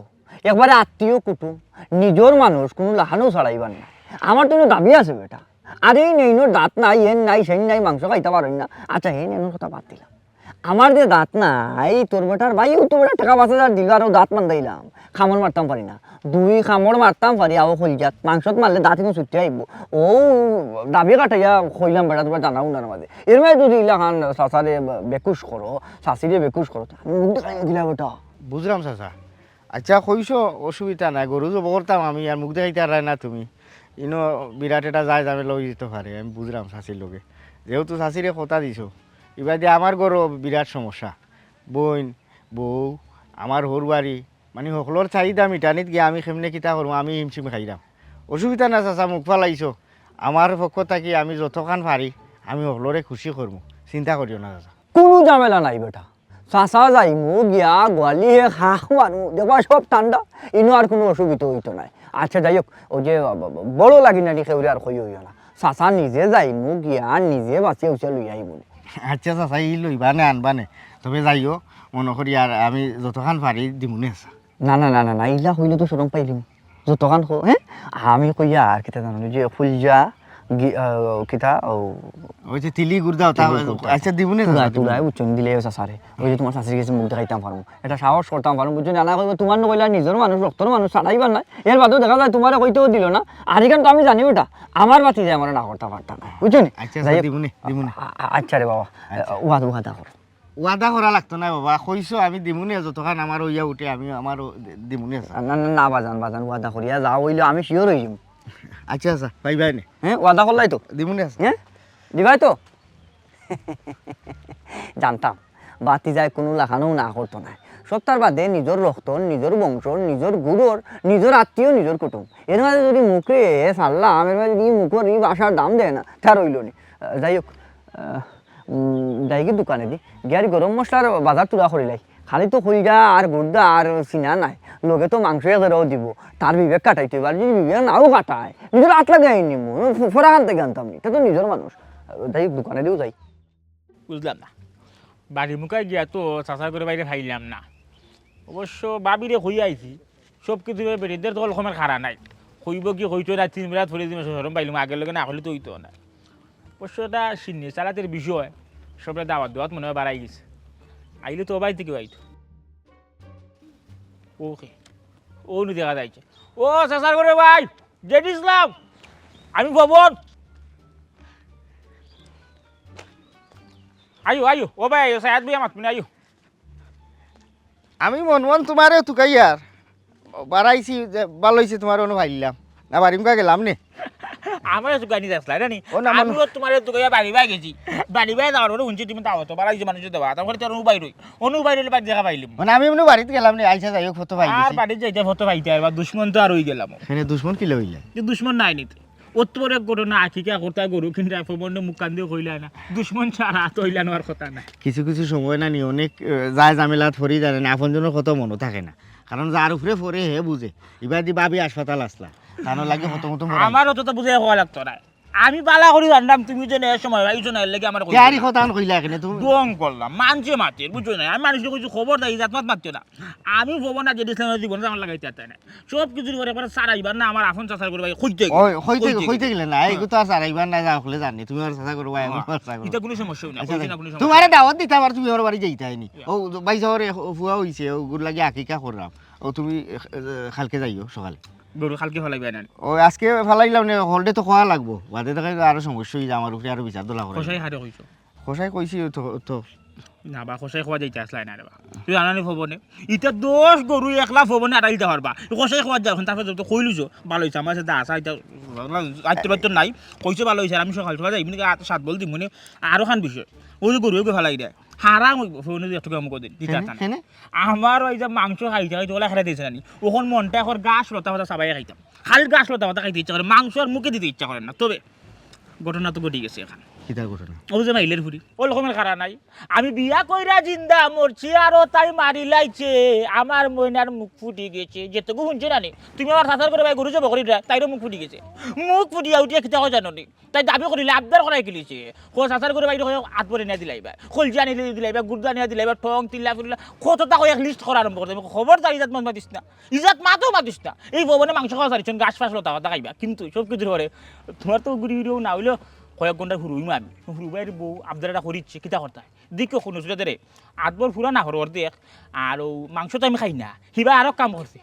একবারে আত্মীয় কুটুম নিজের মানুষ কোনো লাহানো ছাড়াইবার না, আমার তো দাবি আছে বেটা। আর এই নেই দাঁত নাই এন নাই সেই নাই মাংস খাইতে পারেন না, আচ্ছা এই নেই কথা বাদ দিলাম, আমার যে দাঁত নাই তোর বেটার ভাইও তো বেটা টাকা 5,000 দিল আরও দাঁত মান দিলাম খামড় মারতাম পারি না, 2 খামড় মারতাম পারি আও খলজাত মাংসত মারলে দাঁত কিন্তু ছুটতে আইব ও দাবি কাটাইয়া খইলাম বেটা তোমার জানাও না মাঝে এর মাঝে যদি ইলাখান চাচারে বেকুশ করো শাশিরে বেকুশ করো মুখ দেখাই দিলা বেটা। বুঝলাম চাচা, আচ্ছা কইছো অসুবিধা নাই গরু জব করতাম আমি আর মুখ দেখাইতে আর না তুমি ইনো বিরাট এটা যায় যাবে লই যেতে পারে আমি বুঝলাম শাশির লোকে যেহেতু শাশিরে কথা দিছো এবার দিয়ে আমার গরু বিরাট সমস্যা বোন বউ আমার হোর বাড়ি মানে সকলের চাহিদা মিটানিত গিয়ে আমি কেমনে কিতা করবো আমি হিমশিম খাইলাম। অসুবিধা না চাচা মুখ ফালাইছো আমার পক্ষ থাকি আমি যতখান পারি আমি সকলরে খুশি করবো, চিন্তা করিও না চাচা। কোনো ঝামেলা নাই বেটা চাচা যাইমু গিয়া গোয়ালি হে হাঁহ মারু দেখবা সব ঠান্ডা ইনো আর কোনো অসুবিধা হইতো নাই। আচ্ছা যাই হোক ও যে বড় লাগি না খেউরে আর কই হইও না চাচা নিজে যাইমু গিয়া নিজে বাঁচিয়ে উচিয়া লই আইব। আচ্ছা চাচা ই লইবানে আনবানে তবে যাইও মনে করি আর আমি যতখান পারি দিমুনে আছে। না না না না না ইলা হইলে তো সরম পাইলিম যতখান হ্যাঁ আমি কইয়া আর কেটা জানো যে ফুলজা কিতা ওই যে তিলি গুর্দা ওটা আচ্ছা দিবুনে তুলাই বুঝছেন দিলে চাচারে ওই যে তোমার চাচির কাছে মুখ দেখাইতাম পারবো এটা সাহস করতাম পারবো বুঝছো জানা কইব তোমার নকইলা নিজের মানুষ রক্তর মানুষ ছাড়াইবার নাই এর বাদেও দেখা যায় তোমার কইতেও দিল না আর এখান তো আমি জানি ওটা আমার বাতি যে আমার না করতে পারতাম না বুঝছো নি আচ্ছা দিবুনে আচ্ছা রে বাবা ওয়াদা করো ওয়াদা করা লাগতো না বাবা কইছো আমি দিমুনে যতক্ষণ আমার ওইয়া উঠে আমি আমার দিমুনে না না না বাজান ওয়াদা করিয়া যাও হইলে আমি শিওর হয়ে যাবো আচ্ছা পাইবাই নে হ্যাঁ ওয়াদা করলাই তো দিমুনে আছে হ্যাঁ দিবাই তো জানতাম বাতি যায় কোনো লাখানো না করতো না সপ্তাহ বাদে নিজের রক্ত নিজের বংশ নিজের গুড়োর নিজের আত্মীয় নিজের কুটুম এর মাঝে যদি মুখে সারলাম এর মাঝে যদি মুখের এই বাসার দাম দেয় না তার রইল নি যাই হোক যাইকে দোকানে দি গিয়ার গরম মশলার বাজার তুলা করিলাই খালি তো হইগা আর গুড়দা আর চিনা নাই লোকে তো মাংস এগেরাও দিব তার বিবেক কাটাইতে এবার যদি বিবেক নাও কাটায় নিজের হাত লাগাই নিমু ফোরা খান থেকে আনতাম নি এটা তো নিজের মানুষ যাই দোকানে দিও যাই বুঝলাম না বাড়ির মুখে গিয়া তো চাষা করে বাইরে খাইলাম না অবশ্য বাবিরে হই আইছি সব কিছু বেরিদের তো সময় খারা নাই হইব কি হইতো না 3 বেলা ধরে দিন সরম পাইলাম আগের লগে না হলে তো হইতো না অবশ্য এটা সিন্নি চালাতের বিষয় সবটা দাওয়াত মনে হয় বাড়াই গেছে আইলে তো বাড়ি থেকে আইতো ওকে ও নি দেখা যাইছে ও চাষার করে ভাই জেড ইসলাম আমি ভবন আয়ো ও ভাই সায়াদ ভাই আমার তুমি আয়ো আমি মন তোমারে তুকাইয়ার বাড়াইছি ভালো হয়েছে তোমার অনু ভাইলাম না বাড়ি মুখা গেলাম নে আমার গাড়ি আসলা জানি আমিও তোমার তুকাইয়া বাড়ি বাই গেছি বাড়ি বাই যাওয়ার পরে উঞ্চি তুমি দাও তো বাড়াইছি মানুষ দেওয়া তারপরে তোর অনুবাই রইলে বাড়ি দেখা পাইলাম মানে আমি এমনি বাড়িতে গেলাম নে আইসা যাই হোক ফটো পাই আর বাড়ি যাইতে ফটো পাইতে আর দুশ্মন তো আর হই গেলাম এখানে দুশ্মন কি লইলা যে দুশ্মন নাই নিতে অতপর এক ঘটনা আকিকা করতা গরু কিন্তু ফবন্ড মুখ কান দিয়ে কইলা না দুশ্মন ছাড়া তৈলা নেওয়ার কথা না কিছু সময় না নি অনেক যায় ঝামেলাত ফরি জানে না আপনজনের কত মনে থাকে না কারণ যার উপরে ফরে হে বুঝে এবার দি বাবি হাসপাতাল আসলা তানো লাগে কত আমারও তো বুঝে হওয়া লাগতো না আমি বালা করি জানলাম তুমি যে এর সময় আইছো না লাগে আমার গাড়ি কথা কইলা এখানে তুমি দং করলাম মানছে মাতের বুঝছো না আমি মানুষকে কইছি খবর দেই জাত মাততো না আমি খবর না যে ইসলামের জীবন আমার লাগাইতে চাই না সব কিছুর করে একবার সারাইবার না আমার আপন চাষা করে ভাই হইতে গেলে না এই তো আর সারাইবার না যা হলে জানি তুমি আর চাষা করো ভাই আমার চাষা করো এটা কোনো সমস্যা না কইছি না কোনো সমস্যা তোমারে দাওয়াত দিতে আবার তুমি ওর বাড়ি যাইতে হইনি ও ভাই শহরে ফুয়া হইছে ও গুর লাগি আকিকা করলাম ও তুমি কালকে যাইও সকালে গরু কালকে ফলাইবে না ও আজকে ফলাইলাম না হলডে তো খাওয়া লাগবো বাদে দেখা আরো সমস্যা হয়ে যায় আমার উপরে আরো বিচার দোলা করে খোসাই হারে কইছো খোসাই কইছি তো না বা খোসাই খাওয়া যাইতে আসলাই না রে বা তুই জানানি ফবনে ইটা 10 গরু একলা ফবনে আড়াই দিতে পারবা খোসাই খাওয়া যাও তারপর তো কইলুছো ভালো হইছে আমার সাথে আসা এটা আইতে নাই কইছো ভালো হইছে আমি সকাল সকাল যাইবনি 7 বল দিমুনি আরো খান বিষয় ওই গরু ফলাই দেয় হারাম ফোনে একটু কম করে দিতে আমার ওই যে মাংস খাইতে ওলা খেলা দিয়েছে নানি ওখন মনটা এখন গাছ লতা পাতা সবাই খাইতাম খালি গাছ লতা পাতা খাইতে ইচ্ছা করে মাংস আর মুখে দিতে ইচ্ছা করে না তবে ঘটনা তো ঘটে গেছে এখন ও যে মাইলের ফুরি ও রকমের খারা নাই আমি বিয়া কইরা জিন্দা মরছি আরো তাই মারি লাইছে আমার মইনার মুখ ফুটি গেছে যেটুকু শুনছে নানি তুমি আমার সাসার করে ভাই গরু জব করি তাইরও মুখ ফুটি গেছে মুখ ফুটিয়া উঠিয়া কিতা হয় জানো নি তাই দাবি করিলে আবদার করাই গেলিছে কো সাসার করে ভাই হাত পরে নিয়ে দিলাইবা খলজি আনি দিলাইবা গুড়দা নিয়ে দিলাইবা ঠং তিল্লা ফুলিলা কতটা কয়েক লিস্ট করা আরম্ভ করতে খবর তার ইজাত মাতিস না ইজাত মাতিস না এই ভবনে মাংস খাওয়া সারিছেন গাছ ফাঁস লতা পাতা খাইবা কিন্তু সব কিছুর পরে তোমার তো গুড়ি না হইলেও কয়েক ঘন্টা হুরুইম আমি হুরুবাইয়ের বউ আবদারটা করিচ্ছে কিতা করতে দিকে শুনো রে আটবর ফুরা না হর দেখ আর মাংস তো আমি খাই না সিবা আরো কাম করছে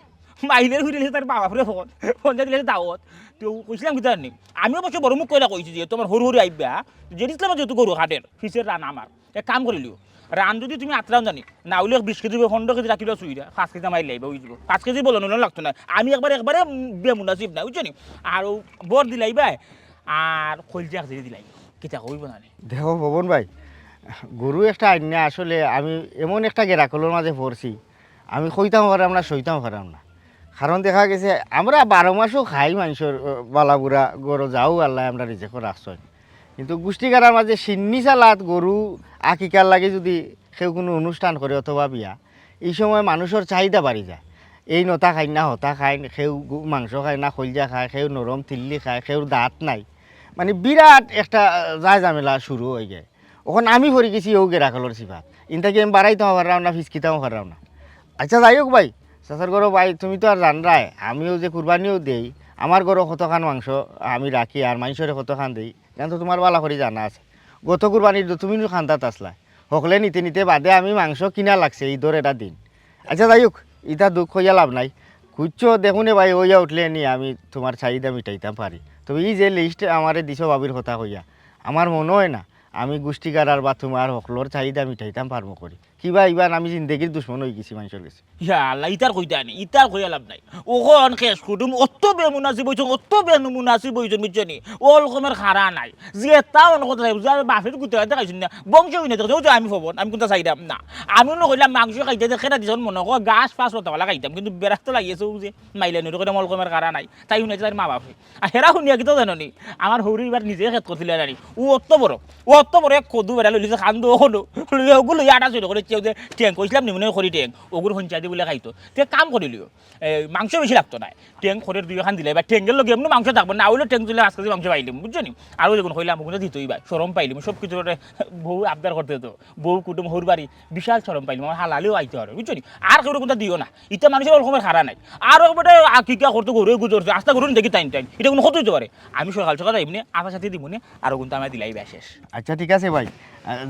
মাইলের ঘুরিলে তার বাবা ফুরে ফোন দিলে দাওয়াত তো কইছিলাম কিতা নি আমি অবশ্য বড় মুখ কইলা কইছি যে তোমার হরু আইবা যে ইসলামে যেহেতু গরু হাটের ফিসের রান আমার এক কাম করিলিও রান যদি তুমি আতরাও জানি না হইলে 20 কেজি 15 কেজি রাখিলেও চুইরা 5 কেজি মাইল লাইবা বুঝবো 5 কেজি বলো নুন লাগতো না আমি একবারে বেমুনাসিব না বুঝছো নি আর বর দিলাইবা আর খলজি এক জেরি দিলাই কিতা কইব না দেখো ভবন ভাই গরু একটা আইনা আসলে আমি এমন একটা গেরাকলের মাঝে পড়ছি আমি কইতাম পারাম না সইতাম পারাম না কারণ দেখা গেছে আমরা 12 মাসও খাই মানুষের বালাবুড়া গরু যাও আল্লাহ আমরা রিজেক্ট রাখছই কিন্তু গোষ্ঠীকারার মাঝে সিন্নি চালাত গরু আকিকার লাগে যদি কেউ কোনো অনুষ্ঠান করে অথবা বিয়া এই সময় মানুষের চাহিদা বাড়ি যায় এই নতা খাই না হতা খায় কেউ মাংস খায় না খলজা খায় কেউ নরম তিল্লি খায় কেউ দাঁত নাই মানে বিরাট একটা যায় ঝামেলা শুরু হয়ে যায় ওখানে আমি ভরে গেছি ও গেরাকলের সিফাত ইনটাকে আমি বাড়াইতে পারলাম না ফিসকিতাও পারলাম না আচ্ছা যাই হোক ভাই চাচার গরো ভাই তুমি তো আর জানরাই আমিও যে কুরবানিও দেই আমার গরু কতখান মাংস আমি রাখি আর মাংসরে কতখান দিই কিন্তু তোমার বালা করে জানা আছে গত কুরবানির তুমি খান্দাত আসলা সকলে নিতে নিতে বাদে আমি মাংস কিনা লাগছে ঈদের এটা দিন আচ্ছা যাই হোক ইটা দুঃখ হইয়া লাভ নাই খুঁজছো দেখুন ভাই ওইয়া উঠলে নি আমি তোমার চাহিদা মিটাইতাম পারি তবে এই যে লিস্ট আমারে দিছো বাবির কথা হইয়া আমার মনে হয় না আমি গোষ্ঠীকার বা তোমার সকলের চাহিদা মিটাইতাম পারবো করি কিবা ইবার আমি জিন্দগির দুশ্মন হয়ে গেছি মানুষের কাছে আল্লাহ ইতার কইতা নি ইতার কইয়া লাভ নাই ওখন খেস কুটুম অত বেমুনাসিব হইছ অত বেমুনাসিব হইছ বুঝছনি ও রকমের খারা নাই যে তা অন্য কথা বুঝা বাফের গুতে দেখাইছ না বংশ হইনা তো আমি ফবন আমি কোনটা চাইতাম না আমি নকইলাম মাংস খাইতে খেটা দিছন মনে কো গাছ পাঁচ রতওয়ালা খাইতাম কিন্তু বেরাস্ত লাগিয়েছে যে মাইলেন ওরকম রকমের খারা নাই তাই শুনে তার মা বাপে আর হেরা শুনিয়া কি তো জাননি আমার হৌরি এবার নিজে খেত করছিল জানি ও অত বড় এক কদু বেড়া লইছে খান্দো হলো ওগুলো আটা চলে করে ট্যাং কইছিলাম নিমনে খড়ি ট্যাং ওগুলো পঞ্চায়েতে বলে খাইতো তে কাম করিলিও মাংস বেশি লাগতো না ট্যাং খড়ের দুই খান দিলে বা ট্যাঙ্গের লগে এমনি মাংস থাকবো না হইলে ট্যাং তুলে আজকে মাংস পাইলিম বুঝছো নি আর ওই যখন হইলাম ওগুলো দিতই ভাই সরম পাইলিম সব কিছু বউ আবদার করতে তো বউ কুটুম হৌর বাড়ি বিশাল সরম পাইলিম আমার হালালেও আইতে হবে বুঝছো নি আর কেউ কোনটা দিও না এটা মানুষের ওরকমের খারা নাই আর ওটা আকিকা করতে গরু গুজরছে আস্তা করুন দেখি টাইম এটা কোনো কত হইতে পারে আমি সকাল সকাল যাইমনি আশার সাথে দিব নি আর কিন্তু আমার দিলাই শেষ আচ্ছা ঠিক আছে ভাই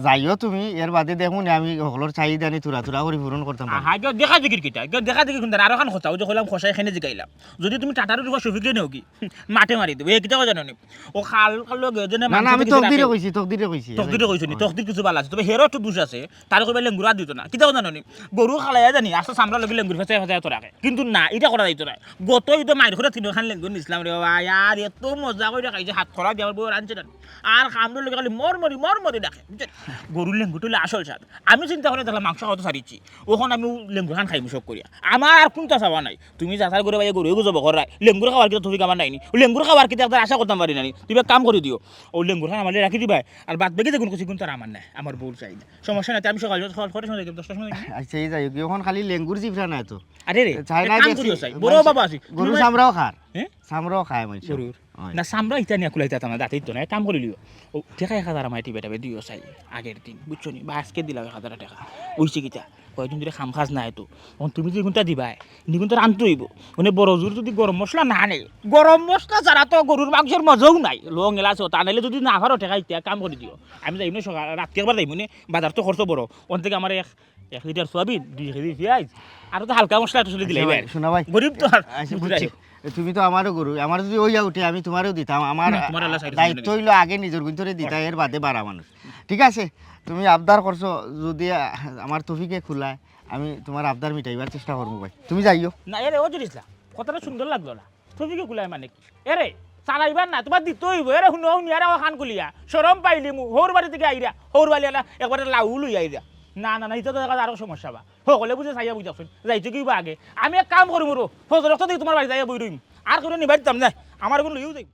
যাইও তুমি এর বাদে দেখুন আমি সকলের চাহিদা নি তুরা করে পূরণ করতাম দেখা দেখি কিটা দেখা দেখি কিন্তু আরো খান কথা যে হলাম খসাই এখানে জিগাইলাম যদি তুমি টাটারও তোমার সফিকে নেও কি মাঠে মারি দেবো এই কিটা জানো নি ও খাল লগে যেন আমি তকদিরে কইছি নি তকদির কিছু ভালো আছে তবে হেরো একটু দোষ আছে তার কইবা লেঙ্গুরা দিত না কিটা জানো নি গরু খালাইয়া জানি আসলে সামরা লগে লেঙ্গুর ফেসাই ফেসাই তো রাখে কিন্তু না এটা করা যাইতো না গতই তো মাইর করে তিনখান লেঙ্গুর নিছিলাম রে বাবা আর এত মজা করে খাইছে হাত খরা দিয়ে আমার বউ রাঁধছে না আর খামড়ে লগে খালি মরমরি ডাকে গরুর লেঙ্গুরটা আসল স্বাদ আমি চিন্তা করে তাহলে মাংস কত সারিছি ওখান আমি লেঙ্গুর খান খাইমু সব করিয়া আমার আর কোনটা চাওয়া নাই তুমি যাচার করে ভাই গরু যাব করাই লেঙ্গুর খাওয়ার কিন্তু তুমি আমার নাইনি লেঙ্গুর খাওয়ার কিন্তু একবার আশা করতাম পারি নানি তুমি কাম করে দিও ও লেঙ্গুর খান আমার রাখি দিবা আর বাদ বাকি দেখুন কিছু কিন্তু আমার নাই আমার বউর চাহিদা সমস্যা নাই আমি সকাল করে সময় 10টার সময় আচ্ছা এই যাই এখন খালি লেঙ্গুর জিফরা নাই তো আরে রে চাই না কাম করিও চাই বড় বাবা আছে গরু সামরাও খার হ্যাঁ সামরাও খায় মানুষ গরুর না সামরা ইটা নিয়ে কুলাইতে না দাঁতেই তো নাই কাম করিলিও ও টেকা 1000 আমার টিপে টাপে দিও চাই আগের দিন বুঝছো নি বা আজকে দিলাম 1000 টাকা ওইছে কিটা কয়দিন ধরে খাম খাজ নাই তো তুমি যে গুণটা দিবাই নিগুণটা রানতে হইব মানে বড় জোর যদি গরম মশলা না আনে গরম মশলা ছাড়া তো গরুর মাংসের মজাও নাই লং এলাচ তা নাইলে যদি না আভারও টেকা ইটা কাম করে দিও আমি যাই সকাল রাত্রি একবার যাইব নে বাজার তো খরচ বড় ওন থেকে আমার 1 লিটার সোয়াবিন 2 কেজি পেঁয়াজ আর তো হালকা মশলা একটু চলে দিলাই ভাই শোনা ভাই গরিব তো তুমি তো আমারও গরু আমার যদি ওইয়া উঠে আমি তোমারও দিতাম আমার দায়িত্ব হইলো আগে নিজের গুণতরে দিতা এর বাদে বাড়া মানুষ ঠিক আছে তুমি আবদার করছো যদি আমার তফিকে খোলায় আমি তোমার আবদার মিটাইবার চেষ্টা করবো ভাই তুমি যাইও না এরে ও জুরিসলা কথাটা সুন্দর লাগলো না তফিকে খোলায় মানে কি এরে চালাইবার না তোমার দিতে হইব এরে শুনো আরে খান খুলিয়া সরম পাইলি মু হৌর বাড়ি থেকে আইরা হৌর বাড়ি একবারে লাউ লই আইরা না না না এটা তো আরো সমস্যা বা সকলে বুঝে চাইয়া বুঝাচ্ছেন যাইছো কি বা আগে আমি এক কাম করি মোর ফজর থেকে তোমার বাড়ি যাইয়া বই রইম আর করে নিবাই দিতাম না আমার কোনো লইও যাই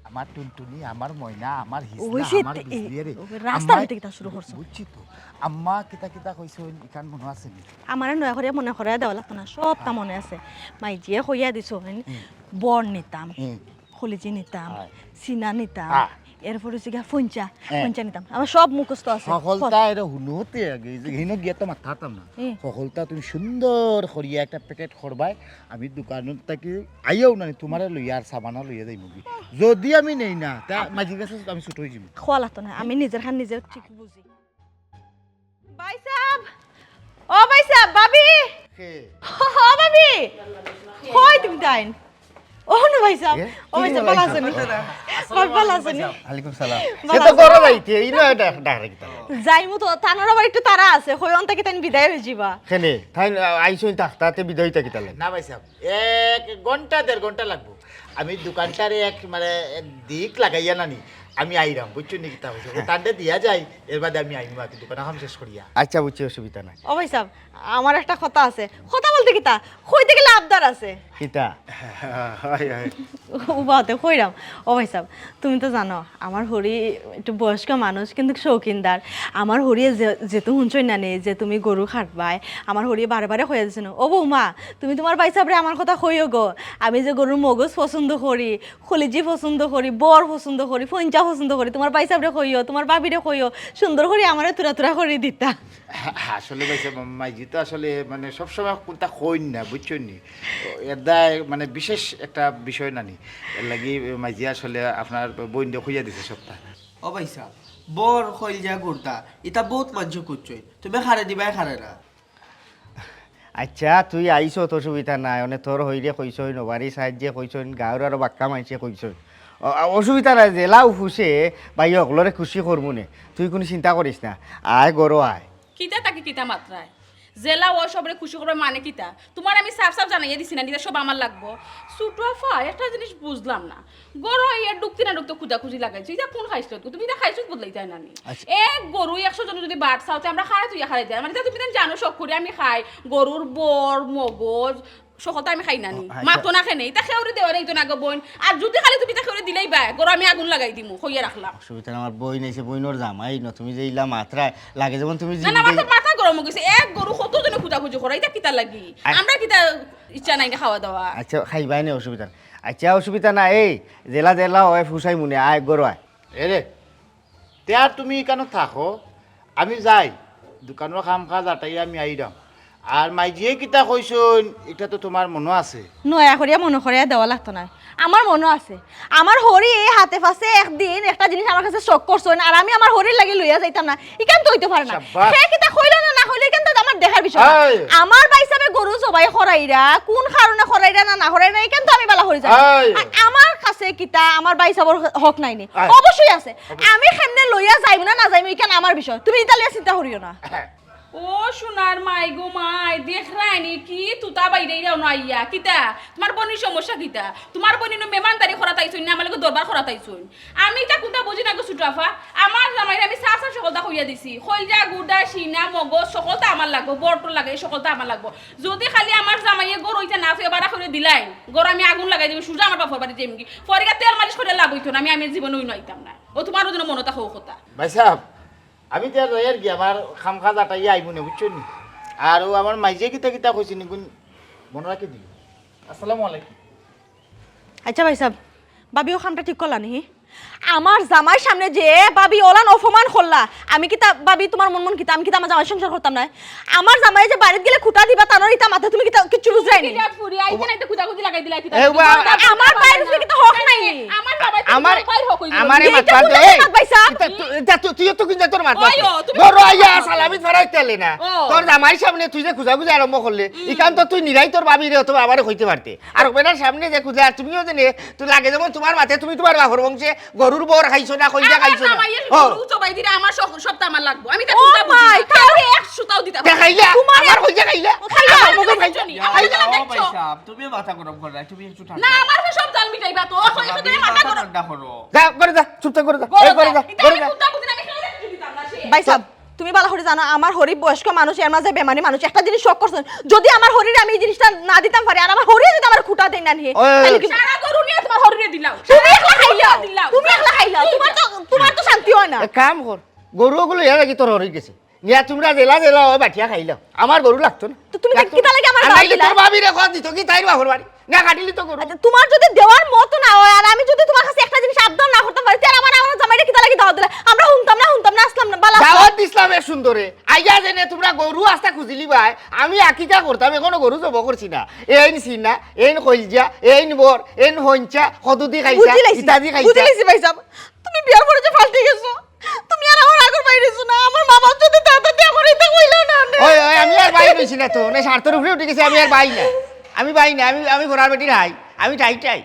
আমার টুনটুনি আমার ময়না আমার ওই হিসনা সে আমার বিজলিয়ারে রাস্তা হইতে কিটা শুরু করছো বুঝছি তো আম্মা কিতা কইছো ইকান মনে আছে নি আমার নয়া করে মনে করে দেওয়া লাগতো না সবটা মনে আছে মাই যে কইয়া দিছো বর নিতাম খলিজি নিতাম সিনা নিতাম এরপরে হচ্ছে ফঞ্চা নিতাম আমার সব মুখস্থ আছে সকলটা এর হুনুতে আগে হিনো গিয়া তো মাথাতাম না সকলটা তুমি সুন্দর করিয়া একটা প্যাকেট করবাই আমি দোকানত থাকি আইও না তোমার লইয়া আর সাবানা লইয়া যাই মুগি যদি আমি নেই না তা মাঝি কাছে আমি ছুট হই যাবো খোয়া লাগতো না আমি নিজের খান নিজের ঠিক বুঝি ভাই সাহেব ও ভাই সাহেব ভাবি ও ভাবি কই তুমি তাইন ও নো ভাই সাহেব ও ভাই সাহেব ভালো আছেন ভালো আছেন ওয়ালাইকুম সালাম সে তো গরম আইতে ইনো ডাকরে কিতা যাইমু তো তানার আবার একটু তারা আছে কই অন থেকে তাইন বিদায় হই যাবা কেনে তাই আইছই তাতে বিদায়টা কিতা লাগে না ভাই সাহেব 1 ঘন্টা 1.5 ঘন্টা লাগবো আমি দোকানটারে এক মানে এক দিক লাগাইয়া নানি আমি আইরাম বুঝছো নি কিতা হইছে টান্ডে দিয়া যাই এর বাদে আমি আইমু আর দোকান হাম শেষ করিয়া আচ্ছা বুঝছি অসুবিধা নাই ও ভাই সাহেব আমার একটা কথা আছে কথা বলতে কিতা কইতে গেলে আবদার আছে কিতা হাই হাই উবাতে কইরাম ও ভাই সাহেব তুমি তো জানো আমার হরি একটু বয়স্ক মানুষ কিন্তু শৌখিনদার আমার হরি যেহেতু হুঁচই না নেই যে তুমি গরু খাটবাই আমার হরি বারে হয়ে যাচ্ছে না ও বৌমা তুমি তোমার ভাই সাহেবরে আমার কথা কইও গো আমি যে গরুর মগজ পছন্দ করি খলিজি পছন্দ করি বর পছন্দ করি ফঞ্চা পছন্দ করি তোমার বাইসাবরে কইও তোমার বাবিরে কইও সুন্দর করে আমারে তুরা তুরা করে দিতা আসলে ভাইসা মাইজি তো আসলে মানে সবসময় কোনটা কইন না বুঝছেন নি এটা মানে বিশেষ একটা বিষয় নানি এর লাগি মাইজি আসলে আপনার বইন দিয়ে খুঁজে দিছে সপ্তাহ ও ভাই সাহেব বর খইলজা গুড়তা এটা বহুত মানুষ করছই তুমি খারে দিবাই খারে না আচ্ছা তুই আইছ তোর অসুবিধা নাই অনেক তোর হইলে কইস নবারি সাহায্যে কইস গাঁৱৰ আৰু বাক্কা মাইছে কইস অসুবিধা নাই জেলাও খুশে বাই সকলরে খুশি করবো নে তুই কোনো চিন্তা করিস না আয় গরো আয় কিতা তাকে কিতা মাত্রায় জেলা ও সবরে খুশি করবে মানে কিতা তোমার আমি সাফ সাফ জানাইয়া দিছি না নিতে সব আমার লাগবো ছোট আফা একটা জিনিস বুঝলাম না গরু ইয়ার ডুকতে না ডুকতে খুঁজাখুঁজি লাগাইছো এটা কোন খাইছো তুমি এটা খাইছো বদলাই তাই না এক গরু 100 জন যদি বাট চাওতে আমরা খাই তুই খাই দেয় মানে তুমি জানো সব করে আমি খাই গরুর বর মগজ সকলটা আমি খাই নানি মাতো না খাই নেই তা খেউরে দেওয়া নেই তো না গো বোন আর যদি খালি তুমি তা খেউরে দিলেই বাই গরু আমি আগুন লাগাই দিমু হইয়া রাখলাম অসুবিধা আমার বই নেছে বইনোর জামাই ন তুমি যে ইলা মাত্রায় লাগে যেমন তুমি না আমার তো মাথা গরম হয়ে গেছে এক গরু কত জনে খুঁজাখুঁজি করা এটা কিতা লাগি আমরা কিতা ইচ্ছা নাই না খাওয়া দাওয়া আচ্ছা খাইবাই নে অসুবিধা আচ্ছা অসুবিধা নাই এই জেলা জেলা হয় ফুসাই মুনে আয় গরো আয় এরে তে আর তুমি কেন থাকো আমি যাই দোকানের কাম কাজ আটাই আমি আই দাম আর মাইজিয়ে কিতা কইছুন এটা তো তোমার মনে আছে নয়া করিয়া মনে করিয়া দেওয়া লাগতো না আমার মনে আছে আমার হরি হাতে ফাঁসে একদিন একটা জিনিস আমার কাছে শখ করছেন আর আমি আমার হরির লাগি লইয়া যাইতাম না ইকান তো হইতে পারে না সে কিতা কইলো না হইলে কিন্তু আমার দেখার বিষয় না। আমার বাইসাবে গরু সবাই খরাইরা কোন কারণে খরাইরা না খরাইরা ইকান তো আমি বালা হরি যাই আর আমার কাছে কিতা আমার বাইসাবর হক নাই নি অবশ্যই আছে আমি কেমনে লইয়া যাইব না যাইব ইকান আমার বিষয় তুমি এটা লিয়া চিন্তা করিও না ও সোনার মাই গো মাই দেখ রাইনি কি তুতা বাইরে রাও নাইয়া কিতা তোমার বনির সমস্যা কিতা তোমার বনি নো মেহমানদারি খরাতাইছুন না আমালকে দরবার খরাতাইছুন আমি তা কোনটা বুঝি না গো সুটাফা আমার জামাইরে আমি সাফ সাফ সকলটা কইয়া দিছি খইলজা গুড়া সিনা মগজ সকলটা আমার লাগবো বড়টো লাগে সকলটা আমার লাগবো যদি খালি আমার জামাইয়ে গরু হইতা না ফেবা রাখরে দিলাই গরু আমি আগুন লাগাই দিব সুজা আমার বাপর বাড়ি যাইম কি ফরিয়া তেল মালিশ করে লাভ হইতো না আমি জীবনে হই নাইতাম না ও তোমারও জন্য মনটা হও কথা ভাই সাহেব আমি তো আর কি আমার খাম খাজ আটাই আইব না বুঝছো নি আর ও আমার মাইজে কিতা কিতা কইছি নি কোন মনে রাখি দিল আসসালামু আলাইকুম আচ্ছা ভাই সাহেব বাবিও খামটা ঠিক করলা নি আমার জামাই সামনে যে বাবি ওলান অপমান করলা আমি কি তা বাবি তোমার মন কিতা আমি কি আমার জামাই সংসার করতাম না আমার জামাই যে বাড়িতে গেলে খুঁটা দিবা তার ইতা মাথা তুমি কি কিছু লুজ রাইনি ফুরি আইতে না এটা খুদাখুদি লাগাই দিলা কিতা আমার বাইরে কি তো হক নাই আমার বাবা আমার বাইর হক হইলো আমারে মাতবা দে তুই তো কিনতে তোর মাতবা গরো আইয়া সালামি ফরাই তেলে না তোর জামাই সামনে তুই যে খুঁজা আরম্ভ করলে ইকান তো তুই নিরাই তোর বাবি রে অথবা আমারে কইতে পারতে আর ওবেনার সামনে যে খুঁজা তুমিও জানে তুই লাগে যেমন তোমার মাথায় তুমি তোমার বাহর বংশে গরুর বর খাইছো না কইয়া খাইছো না গরু চবাই দিরা আমার সবটা আমার লাগবো আমি তা চিন্তা বুঝি না কাউরে এক সুতাও দিতা দেখাইলা আমার কইয়া খাইলা মুখে খাইছো নি খাইলা ও ভাই দেখছো সাহেব তুমি মাথা গরম কররা তুমি একটু ঠান্ডা না আমার সব জাল মিটাইবা তো কই তুমি মাথা গরম ঠান্ডা করো যা করে যা চুপ করে যা এই করে যা করে যা কুত্তা বুঝি না আমি খাইলে দিতাম না সে ভাই সাহেব তুমি ভালো করে জানো আমার হরি বয়স্ক মানুষ এর মাঝে বেমানি মানুষ একটা জিনিস শখ করছেন যদি আমার হরিরে আমি এই জিনিসটা না দিতাম পারি আর আমার হরি যদি আমার খুঁটা দেই না নি সারা গরু নিয়ে তোমার হরিরে দিলাও তুমি একলা খাইলাও তুমি একলা খাইলাও তোমার তো শান্তি হয় না এক কাম কর গরুগুলো এর আগে তোর হয়ে গেছে নিয়া তোমরা জেলা জেলা বাটিয়া খাইলাও আমার গরু লাগতো না তো তুমি কিটা লাগে আমার আর নাইলে তোর ভাবি রে খোঁজ দিত কি তাই বাহর বাড়ি না কাটিলি তো গরু আচ্ছা তোমার যদি দেওয়ার মতো না হয় আর আমি যদি তোমার কাছে একটা জিনিস আবদার না করতে পারি তাহলে আমার জামাইটা কিটা লাগে দাও দিলে আমরা হুনতাম না আসলাম না বালা দাওয়াত ইসলামের সুন্দরে আইয়া জেনে তোমরা গরু আস্তা খুঁজিলি ভাই আমি আকিকা করতাম এখনো গরু জব করছি না এইন সিনা এইন কইলজা এইন বর এইন হঞ্চা কদুদি খাইছা ইত্যাদি খাইছা বুঝলিছি ভাই সাহেব তুমি বিয়ার পরে যে ফালতে গেছো তুমি আর আমার আগর বাইরেছো না আমার বাবা যদি তাড়াতাড়ি আমার এটা কইলো না ওই ওই আমি আর বাই হইছি না তো না স্বার্থের উপরে উঠে গেছি আমি আর বাই না আমি ঘোড়ার বেটির হাই আমি টাই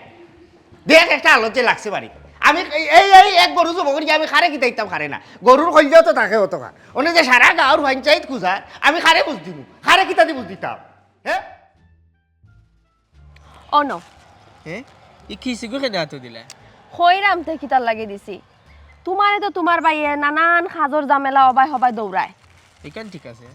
দেখ একটা আলোতে লাগছে বাড়ি আমি এই এক গরু জব করি আমি খারে কিতাইতাম খারে না গরুর কইলেও তো তাকে হতো খা ওনে যে সারা গাঁর পঞ্চায়েত খুঁজা আমি খারে বুঝ দিব খারে কিতা দি বুঝ দিতাম হ্যাঁ অন হ্যাঁ ই কি সিগু কেন আতো দিলা খইরাম তে কিতার লাগি দিছি তোমারে তো তোমার বাইয়ে নানান খাজর জামেলা হবাই দৌড়ায় এখান ঠিক আছে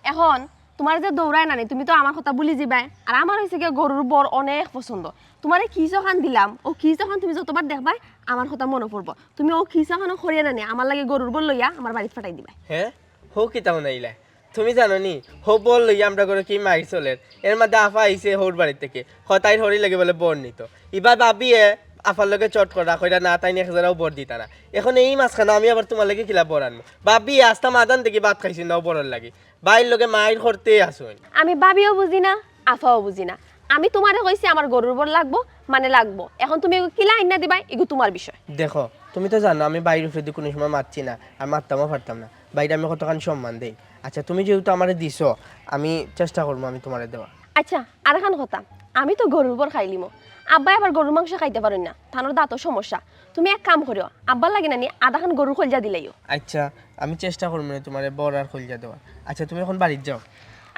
এখন তোমার যে দৌড়ায় নানি তুমি তো আমার কথা বুলি যাবাই আর আমার হইছে কি গরুর বর অনেক পছন্দ তোমারে খিচখান দিলাম ও খিচখান তুমি যতবার দেখবাই আমার কথা মনে পড়ব তুমি ও খিচখান খরিয়া নানি আমার লাগে গরুর বর লইয়া আমার বাড়িতে ফাটাই দিবাই হ্যাঁ হো কি তাও নাইলা তুমি জানো নি হো বল লইয়া আমরা করে কি মারি চলের এর মধ্যে আফা আইছে হোর বাড়ি থেকে হতাই হরি লাগে বলে বর নিত এবার ভাবিয়ে আফার লগে চট করা কইরা না তাই এক হাজারও বর দিতা না এখন এই মাঝখানে আমি আবার তোমার লাগে কিলা বর আনবো বাবি আস্তা মাদান দেখি ভাত খাইছি নাও বড়র লাগে বাইর লগে মায়ের করতে আসুন আমি ভাবিও বুঝি না আফাও বুঝি না আমি তোমারে কইছি আমার গরুর বর লাগবো মানে লাগবো এখন তুমি এগো কিলা আইনা দিবা এগো তোমার বিষয় দেখো তুমি তো জানো আমি বাইরের উপরে কোনো সময় মারছি না আর মারতামও পারতাম না বাইরে আমি কতখানি সম্মান দেই আচ্ছা তুমি যেহেতু আমারে দিছো আমি চেষ্টা করবো আমি তোমারে দেওয়া আচ্ছা আর এখন কথা আমি তো গরুর বর খাইলিমো আব্বাই আবার গরুর মাংস খাইতে পারেন না থানোর দাঁতও সমস্যা তুমি এক কাম করিও আব্বার লাগে না নি আধাখান গরুর খলজা দিলাইও আচ্ছা আমি চেষ্টা করবো না তোমার বড় আর খলজা দেওয়া আচ্ছা তুমি এখন বাড়িতে যাও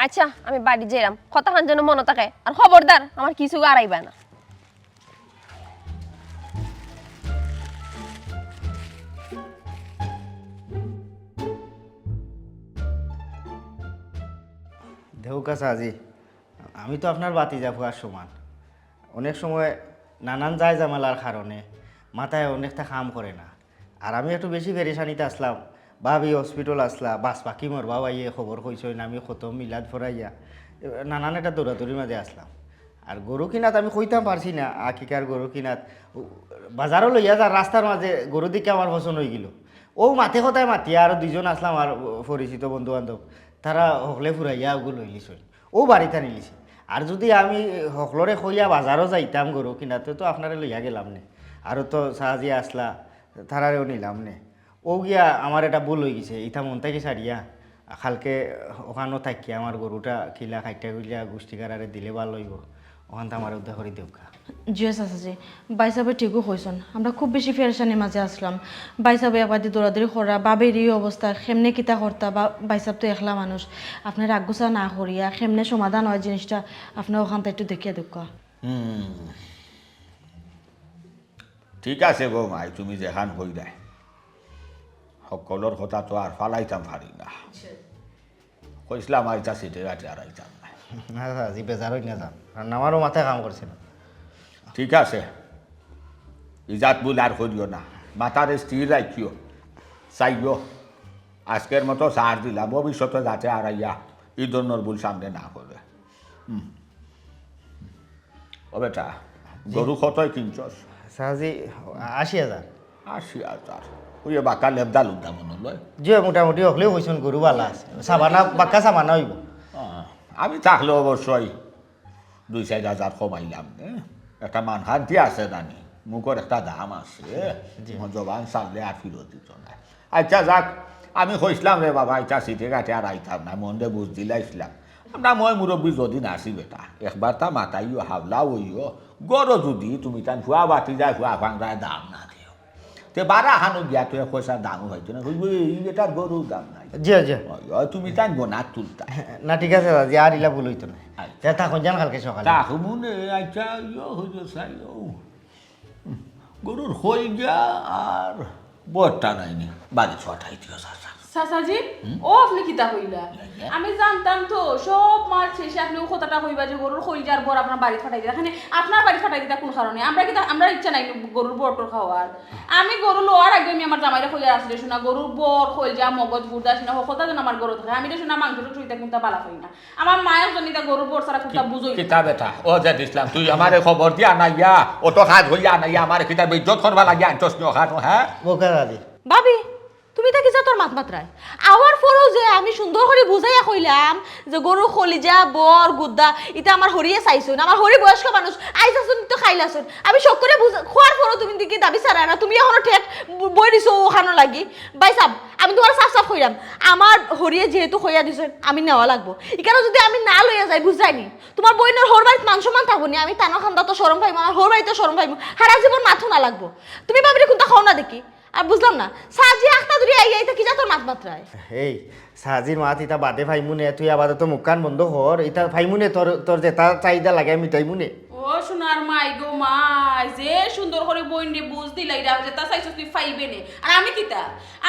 আচ্ছা আমি বাড়ি যাইলাম কথাখান যেন মনে থাকে আর খবরদার আমার কিছু আড়াইবা না দেউকা সাজি আমি তো আপনার বাতি যাবো আর সমান অনেক সময় নানান যায় জামেলার কারণে মাথায় অনেকটা কাম করে না আর আমি একটু বেশি পেরেশানিতে আসলাম ভাবি হসপিটাল আসলা বাস পাখি মোর বাবা ইয়ে খবর কইসই আমি কত মিলাদ ফরাইয়া নানান একটা দৌড়াদৌড়ির মাঝে আসলাম আর গরু কিনাত আমি কইতাম পারছি না আকিকার গরু কিনাত বাজারও লইয়া যার রাস্তার মাঝে গরু দিকে আমার পছন্দ হয়ে গেল ও মাথে কথায় মাতিয়া আর দুইজন আসলাম আর পরিচিত বন্ধু বান্ধব তারা হকলে ফুরাইয়া ওগুলো লইলিস ও বাড়িতে নিলিছে আর যদি আমি হকলরে কইয়া বাজারও যাইতাম গরু কিনাতে তো আপনারা লইয়া গেলাম নে আরও তো সাহায্যে আসলা তারারেও নিলাম নে ও গিয়া আমার এটা ভুল হয়ে গেছে ইটা মন থেকে সারিয়া কালকে ওখানেও থাকি আমার গরুটা খিলা খাইটা খুলিয়া গোষ্ঠীকারারে দিলে ভালো হইব ওখান তো আমার উদ্ধার করে দেউকা জিও চাচাজি বাই সাহেব ঠিকও কইসন আমরা খুব বেশি ফেরেশানির মাঝে আসলাম বাই সাহেব একবাদি দৌড়াদৌড়ি করা বাবের এই অবস্থা খেমনে কিতা করতা বা বাই সাহেব তো একলা মানুষ আপনার রাগুসা না করিয়া খেমনে সমাধান হয় জিনিসটা আপনার ওখানটা একটু দেখিয়ে দেখা ঠিক আছে বৌমাই তুমি যেখান হই দেয় সকলের কথা তো আর ফালাইতাম পারি না কইসলাম আইতা সিটে গাছে আর আইতাম না না সাজি বেজার হই না যান কারণ আমারও মাথায় কাম করছে না ঠিক আছে ইজাত বুল আর করিও না মাথার স্থির রাখিও চাইও আজকের মতো সার দিলাম ভবিষ্যতে যাতে আর আইয়া এই ধরনের ভুল সামনে না করে ও বেটা গরু কতই কিনছস সাজি ৮০,০০০ ৮০,০০০ ওই বাঁকা লেবদা লুদা মনে লয় যে মোটামুটি হকলেও হয়েছেন গরু বালা আছে সাবানা বাক্কা সাবানা হইব আমি থাকলে অবশ্যই ২-৪ হাজার কমাইলাম একটা মানহান্তি আছে জানি মুখের একটা দাম আছে জবান চাললে আর ফিরত দিত না আচ্ছা যাক আমি কইসলাম রে বাবা এটা সিটে কাটে আর আইতাম না মনে বুঝ দিলাইছিলাম আমরা মই মুরব্বী যদি নাসি বেটা একবার তা মাতাইও হাওলা ওইও গরো যদি তুমি তান ফুয়া বাতি যায় ফুয়া ভাঙায় দাম না দিও তে বারা হানো গিয়া তুই পয়সার দামও হয়তো না এই বেটার গরুর দাম নাই জি জি তুমি তাই গোনার তুলতা না ঠিক আছে সাজি আর ইলা ভুল হইতো না তখন যান কালকে সকালে তাহু মনে আচ্ছা ইয়ে হইল চাই গরুর হই গিয়া আর বরটা নাইনি বাড়ি ছটাই দিও চাচা চাচাজি ও আপনি কিতা কইলা আমি জানতাম তো সব মাছ শেষে আপনি ও কথাটা কইবা যে গরুর খইজার বর আপনার বাড়ি ফাটাই দিতা এখানে আপনার বাড়ি ফাটাই দিতা কোন কারণে আমরা ইচ্ছা নাই গরুর বরটর খাওয়ার আমি গরু লোয়ার আগে আমি আমার জামাইরা কইয়া আসলে শোনা গরুর বর খইজা মগজ গুড়দা শোনা কথা যেন আমার গরু থাকে আমি তো শোনা মাংসটা চুইতা কোনটা বালা কই না আমার মায়ের জন্য তা গরুর বর সারা কোনটা বুঝই কিতা বেটা ও যে দিসলাম তুই আমারে খবর দিয়া নাইয়া ও তো হাত হইয়া নাইয়া আমার কিতা বেজ্জত করবা লাগিয়া আনছস নিও খানো হ্যাঁ বোকা দাদি ভাবি তুমি তাকে যা তোর মাত্রায় আওয়ার পরও যে আমি সুন্দর করে বুঝাইয়া কইলাম যে গরু খলিজা বর গুদ্দা এটা আমার হরিয়ে চাইছুন আমার হরি বয়স্ক মানুষ আইসাছুন তো খাইলাছুন আমি সব করে খোয়ার পরও তুমি দিকে দাবি ছাড়া না তুমি এখনো ঠেক বই দিছো ওখানো লাগি বাই সাব আমি তোমার সাফ সাফ কইলাম আমার হরিয়ে যেহেতু খইয়া দিছেন আমি নেওয়া লাগবো এখানে যদি আমি না লইয়া যাই বুঝাইনি তোমার বইনের হোর বাড়িতে মান সমান থাকবো নি আমি তানো খান্দা তো সরম পাইবো আমার হোর বাড়িতে সরম পাইবো সারা জীবন মাথু না লাগবো তুমি ভাবি কোনটা খাও না দেখি আর বুঝলাম না সাজি আখতা ধরে আইতা কি যা তোর মাত্রায় এই সাজির মাত ইটা বাদে ফাইমুনে তুই আবার তো মুখকান বন্ধ কর ইটা ফাইমুনে তোর তোর যেটা চাহিদা লাগে মিটাইমুনে ও সোনার মাই গো মাই যে সুন্দর করে বইন্ডে বুঝ দিলাই রা যে তা চাইছস তুই ফাইবে নে আর আমি কিতা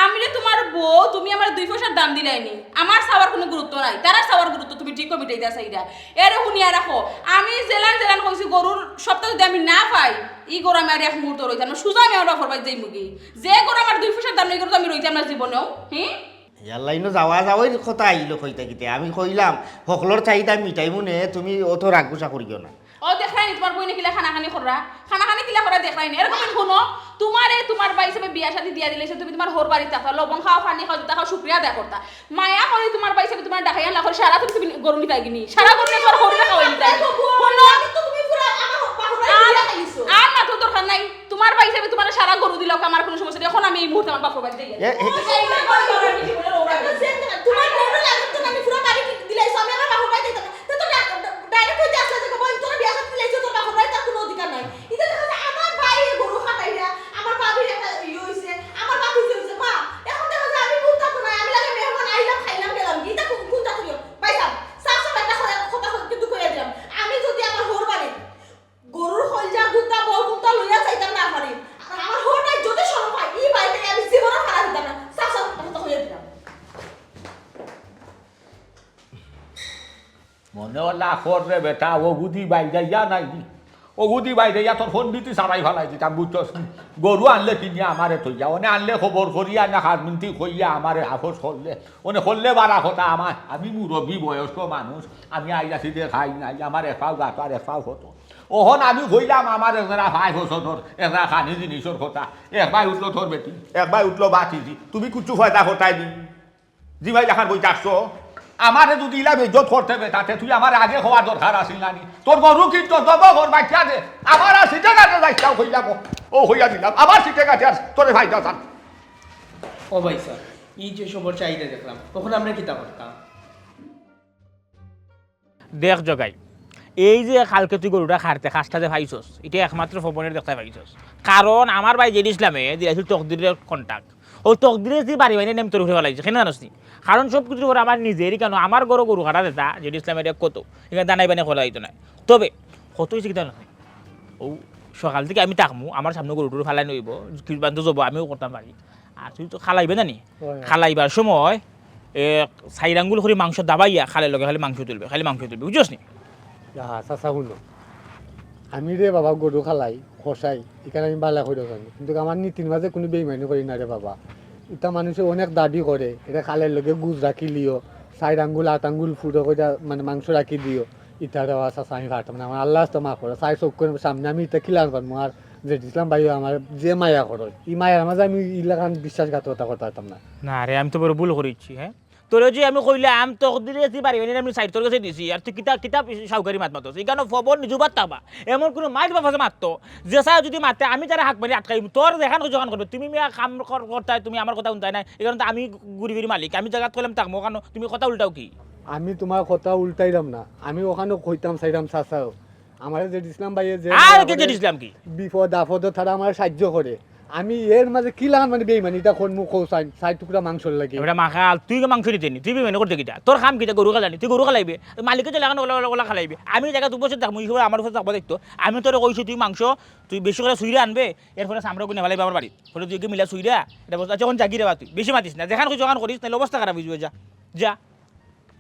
আমি রে তোমার বউ তুমি আমার 2 পয়সার দাম দিলাইনি আমার সাওয়ার কোনো গুরুত্ব নাই তারা সাওয়ার গুরুত্ব তুমি ঠিক মিটাই দা চাইদা এরে হুনিয়া রাখো আমি জেলান কইছি গরুর সপ্তাহ যদি আমি না পাই ই গরু আমি আর এক মুহূর্ত রইতাম না সুজা আমি আর অফর পাই যাই মুগি যে গরু আমার 2 পয়সার দাম নেই গরু আমি রইতাম না জীবনেও হ্যাঁ ইয়ার লাইনও যাওয়া যাওয়াই কথা আইলো কইতা কিতে আমি কইলাম সকলের চাহিদা মিটাইমু নে তুমি অত রাগগুসা করিও না ও দেখাই নি তোমার বইনে কিলা খানাখানি কররা খানাখানি কিলা করা দেখাই নি এরকম শুনো তোমার ভাই হিসেবে বিয়া শাদী দিয়া দিলে তুমি তোমার হোর বাড়িতে থাকা লবণ খাওয়া পানি খাওয়া জুতা খাওয়া শুক্রিয়া আদায় করতা মায়া করে তোমার ভাই হিসেবে তোমার ডাকাইয়া না করে সারা তুমি গরু নি পাইগিনি সারা গরু নি তোমার হোরে খাওয়াই নিতা শুনো কিন্তু তুমি পুরো আমার বাহুর বাড়ি খাইছো আর না তো দরকার নাই তোমার ভাই হিসেবে তোমার সারা গরু দিলো আমার কোনো সমস্যা নেই এখন আমি এই মুহূর্তে আমার বাপুর বাড়িতে যাই তোমার গরু লাগে তো আমি পুরো বাড়ি দিলাইছো আমি আমার বাপুর বাড়িতে যাই তো ডাইরেক্ট কই যাস যে বই তোর বিয়া শাদী দিলাইছো তোর বাপুর বাড়িতে কোনো অধিকার নাই এটা দেখা যায় আমার ভাই গরু খাটাইরা আমার বাবির একটা হইছে আমার বাপু হইছে মা এখন দেখা যায় আমি কোনটা তো নাই আমি লাগে মেহমান আইলাম খাইলাম গেলাম এটা কোনটা করিও ভাই সাহেব সাফ একটা কথা কিন্তু কইয়া দিলাম আমি যদি আমার হোর বাড়ি গরুর হলজা গুত্তা বল গুত্তা লইয়া যাইতাম না পারি আর আমার হোর নাই যদি শরম পাই এই বাড়িতে আমি জীবনে খারাপ দিতাম না সাফ কথা কইয়া দিলাম মনে হল্লা খর রে বেটা ও গুদি বাইরে যা নাই ও গুদি বাইরে যা তোর ফোন দিতে সারাই ফেলাই দিতাম বুঝছস গরু আনলে কিনে আমারে থই যা ওনে আনলে খবর করিয়া না 7 মিনিট কইয়া আমারে আফস করলে ওনে করলে বারা কথা আমার আমি মুরব্বী বয়স্ক মানুষ আমি আইয়াছি দিয়ে খাই নাই আমার এফাও গাছ আর এফাও হতো ওহন আমি কইলাম আমার এরা 5 বছর এরা খানি জিনিসের কথা একবার উঠলো তোর বেটি একবার উঠলো বাতিজি তুমি কুচু ফায়দা হতাই দি জি ভাই দেখার বই চারশো আমারে যদি ইলা বেজত করতে হবে তাতে তুই আমার আগে হওয়ার দরকার আসিল না তোর গরু কিন্তু জব কর বাচ্চা দে আমার আর সিটে কাটে যাইতাও হইলাম ও হইয়া দিলাম আবার সিটে কাটে আর তোরে ভাই দাও ও ভাই স্যার এই যে সবর চাহিদা দেখলাম তখন আমরা কিতা করতাম দেখ জগাই এই যে কালকে তুই গরুটা খাটতে খাসটা যে ভাইছস এটা একমাত্র ফবনের দেখতে ভাইছস কারণ আমার ভাই যে ইসলামে দিয়েছিল তকদিরের কন্ট্যাক্ট ও তকদিরে যে বাড়ি বাইনে নেম তোর উঠে ফেলাইছে কেন জানোস নি কারণ সব কিছুর উপর আমার নিজেরই কেন আমার গরু কাটা দেতা যে ইসলামের কত এখানে দানাই বানিয়ে খোলা হইতো না তবে কত হয়েছে কিনা নয় ও সকাল থেকে আমি তাকমু আমার সামনে গরুটুরু ফালাই নইব কিবান্ত যাবো আমিও করতাম পারি আর তুই তো খালাইবে জানি খালাইবার সময় 4 আঙ্গুল করে মাংস দাবাইয়া খালে লগে খালি মাংস তুলবে বুঝছস নি চাচা শুনো আমি রে বাবা গরু খালাই খসাই এখানে আমি বালা করে জানি কিন্তু আমার নীতির মাঝে কোনো বেইমানি করি না রে বাবা এটা মানুষে অনেক দাবি করে এটা খালের লগে গুজ রাখি লিও 4 আঙ্গুল 8 আঙ্গুল ফুটো করে মানে মাংস রাখি দিও ইটা দেওয়া চাচা আমি পারতাম না আমার আল্লাহ তো মা করে 4 চোখ করে সামনে আমি এটা কিলার পারবো আর যে ইসলাম ভাই আমার যে মায়া করো এই মায়ের মাঝে আমি ইলাকান বিশ্বাসঘাতকতা করতাম না না রে আমি তো বড় ভুল করেছি হ্যাঁ তোরে যে আমি কইলাম তকদিরে যে বাড়ি বানি আমি সাইড তোর কাছে দিছি আর তুই কিতাব সাউকারি মাত মাতস এখানে ফবর নিজুবাত তাবা এমন কোনো মাইট বাবা মারতো যে সাহেব যদি মারতে আমি তারা হাক মারি আটকাই তোর দেখান যখন করবে তুমি কাম করতাই তুমি আমার কথা শুনতাই না এখানে তো আমি গুড়ি মালিক আমি জায়গা কইলাম তাকমো কেন তুমি কথা উল্টাও কি আমি তোমার কথা উল্টাইলাম না আমি ওখানে কইতাম চাইতাম চাচাও আমার যে ইসলাম ভাইয়ে যে আর কে যে ইসলাম কি বিপদ আপদ তারা আমার সাহায্য করে আমি এর মাঝে কি লাগান মানে বেইমানিটা কোন মুখ চাই 4 টুকরা মাংস লাগে এটা মাখাল তুই মাংস দিতে নি তুই বেইমানি করতে কিটা তোর কাম কিটা গরু খালানি তুই গরু খালাইবে মালিকে যে লাগানো ওলা খালাইবে আমি জায়গা তুই বসে থাকবো আমার উপর থাকবো দেখতো আমি তোর কইছি তুই মাংস তুই বেশি করে সুইরা আনবে এরপরে সামরা কোনে ফেলাইবে আমার বাড়ি ফলে তুই মিলা সুইরা এটা বসে যখন জাগি রে তুই বেশি মাতিস না যেখান কই যখন করিস তাহলে অবস্থা খারাপ হয়ে যা যা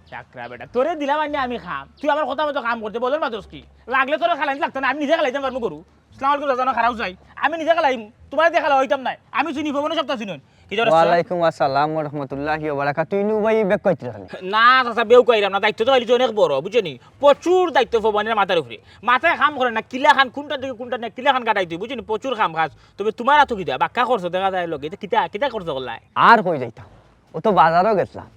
চাকরা বেটা তোরে দিলাম আমি খাম তুই আমার কথা মতো কাম করতে বলর মাতস কি লাগলে তোর খালাইতে লাগতো না আমি নিজে খালাইতাম পারবো গরু আসসালামু আলাইকুম জানো খারাপ যাই আমি নিজে খালাইম তোমার দেখালা হইতাম না আমি চিনি পাবো না সপ্তাহ চিনুন কি জোর ওয়ালাইকুম আসসালাম ওয়া রাহমাতুল্লাহি ওয়া বারাকাতুহু ইনু ভাই বেক কইতে রাখনি না চাচা বেউ কইরাম না দায়িত্ব তো হইছে অনেক বড় বুঝছেনি প্রচুর দায়িত্ব ফবনের মাথার উপরে মাথায় কাম করে না কিলা খান কোনটা দিকে কোনটা না কিলা খান কাটাই তুই বুঝছেনি প্রচুর কাম কাজ তবে তোমার আতো কিটা বাক্কা করছো দেখা যায় লগে কিটা করছো গলাই আর কই যাইতাম ও তো বাজারও গেছলাম